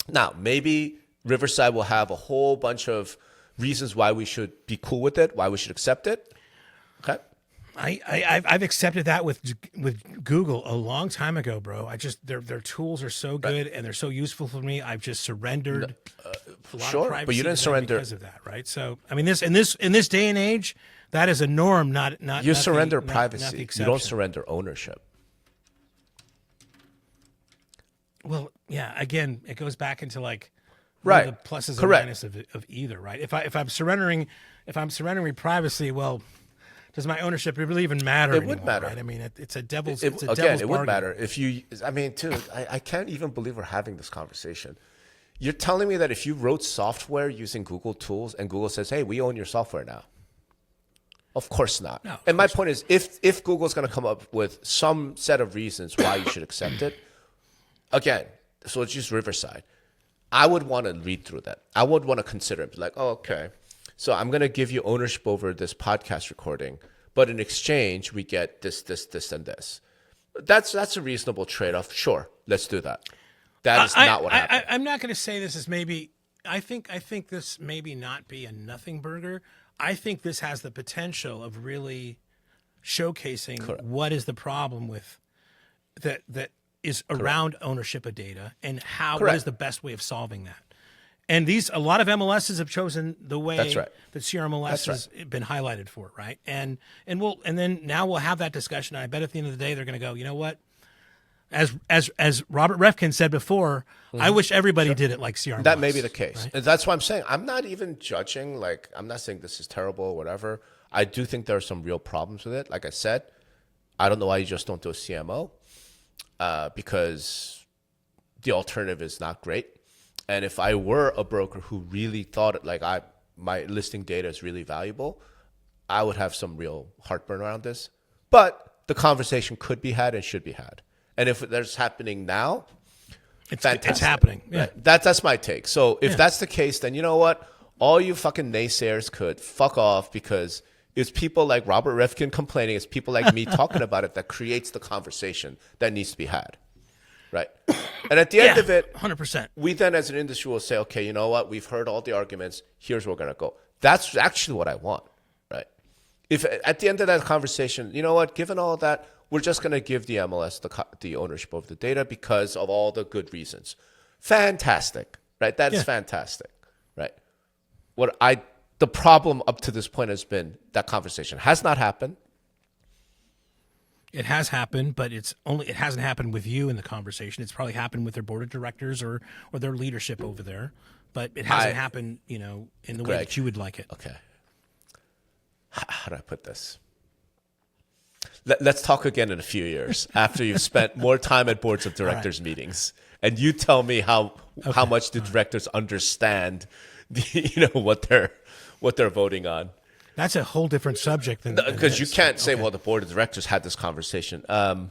Now, maybe Riverside will have a whole bunch of reasons why we should be cool with it, why we should accept it. Okay. I've accepted that with Google a long time ago, bro. Their tools are so good and they're so useful for me. I've just surrendered a lot of privacy, but you didn't surrender because of that, right? So I mean, in this day and age, that is a norm, not you surrender privacy. Not the You exception. don't surrender ownership. Well, yeah. Again, it goes back into like Right. the pluses Correct. and minuses of either, right? If I'm surrendering privacy, well, does my ownership really even matter? It would anymore, matter. Right? I mean, it's a devil's. It It's a would bargain. matter if you. I mean, dude, I can't even believe we're having this conversation. You're telling me that if you wrote software using Google tools and Google says, "Hey, we own your software now," of course not. No, and my point is, if Google's going to come up with some set of reasons why you should accept it, again, so let's use Riverside. I would want to read through that. I would want to consider it. Like, oh, okay, so I'm going to give you ownership over this podcast recording, but in exchange, we get this, and this. That's a reasonable trade-off. Sure, let's do that. That is not what happened. I'm not going to say this is maybe. I think this maybe not be a nothing burger. I think this has the potential of really showcasing Correct. what is the problem with that is around ownership of data and what is the best way of solving that. And a lot of MLSs have chosen the way That's right. that CRMLS has been highlighted for, right? And then now we'll have that discussion. And I bet at the end of the day they're going to go, you know what? As Robert Refkin said before, I wish everybody did it like CRMLS. That may be the case. Right? And that's why I'm saying I'm not even judging. Like, I'm not saying this is terrible or whatever. I do think there are some real problems with it. Like I said, I don't know why you just don't do a CMO, because the alternative is not great. And if I were a broker who really thought my listing data is really valuable, I would have some real heartburn around this. But the conversation could be had and should be had. And if that's happening now, fantastic. It's happening. Yeah. Right. That's my take. So if that's the case, then you know what? All you fucking naysayers could fuck off, because it's people like Robert Refkin complaining. It's people like me talking about it that creates the conversation that needs to be had. Right. And at the end of it, 100%. we then as an industry will say, okay, you know what? We've heard all the arguments. Here's where we're going to go. That's actually what I want. Right. If at the end of that conversation, you know what? Given all of that, we're just going to give the MLS the ownership of the data because of all the good reasons. Fantastic. Right. That is fantastic. Right. The problem up to this point has been that conversation has not happened. It has happened, but it hasn't happened with you in the conversation. It's probably happened with their board of directors or their leadership over there, but it hasn't happened, in the way that you would like it. Okay. How do I put this? Let's talk again in a few years after you've spent more time at boards of directors meetings, and you tell me how much the directors understand what they're voting on. That's a whole different subject than because you can't say, well, the board of directors had this conversation. I'd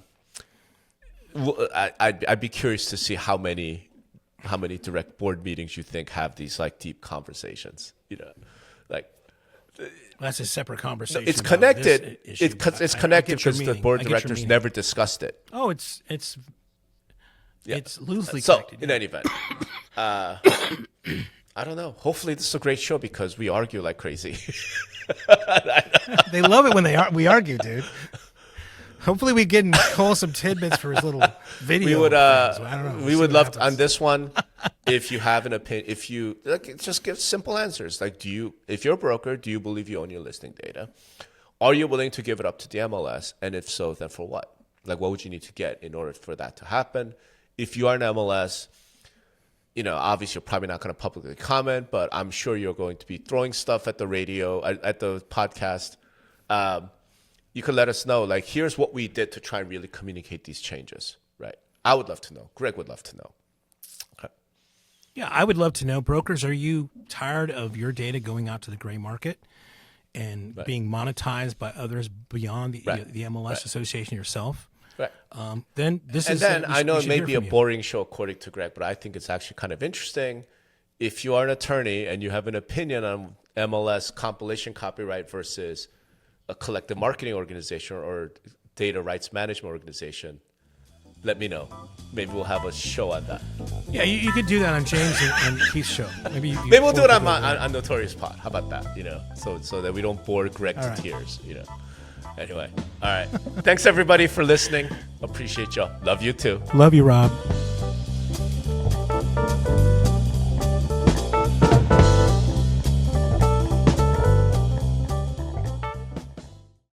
be curious to see how many direct board meetings you think have these like deep conversations. That's a separate conversation. It's connected. It's connected because the board of directors never discussed it. Oh, it's loosely So connected. in any event, I don't know. Hopefully this is a great show because we argue like crazy. They love it when we argue, dude. Hopefully we get Cole some tidbits for his little video. We would I don't know. we would love to, on this one. If you have an opinion, if you just give simple answers. Like, if you're a broker, do you believe you own your listing data? Are you willing to give it up to the MLS? And if so, then for what? Like, what would you need to get in order for that to happen? If you are an MLS, obviously you're probably not going to publicly comment, but I'm sure you're going to be throwing stuff at the radio, at the podcast. You could let us know, like, here's what we did to try and really communicate these changes, right? I would love to know. Greg would love to know. Okay. Yeah, I would love to know. Brokers, are you tired of your data going out to the gray market and being monetized by others beyond the MLS association yourself? Right. then this And is. then we I know we it should may hear be a from you. boring show according to Greg, but I think it's actually kind of interesting. If you are an attorney and you have an opinion on MLS compilation copyright versus a collective marketing organization or data rights management organization, let me know. Maybe we'll have a show on that. Yeah, you could do that on James and Keith's show. Maybe Maybe we'll do it on my. on Notorious Pod. How about that? So that we don't bore Greg to right. tears. Anyway, all right. Thanks everybody for listening. Appreciate y'all. Love you too. Love you, Rob.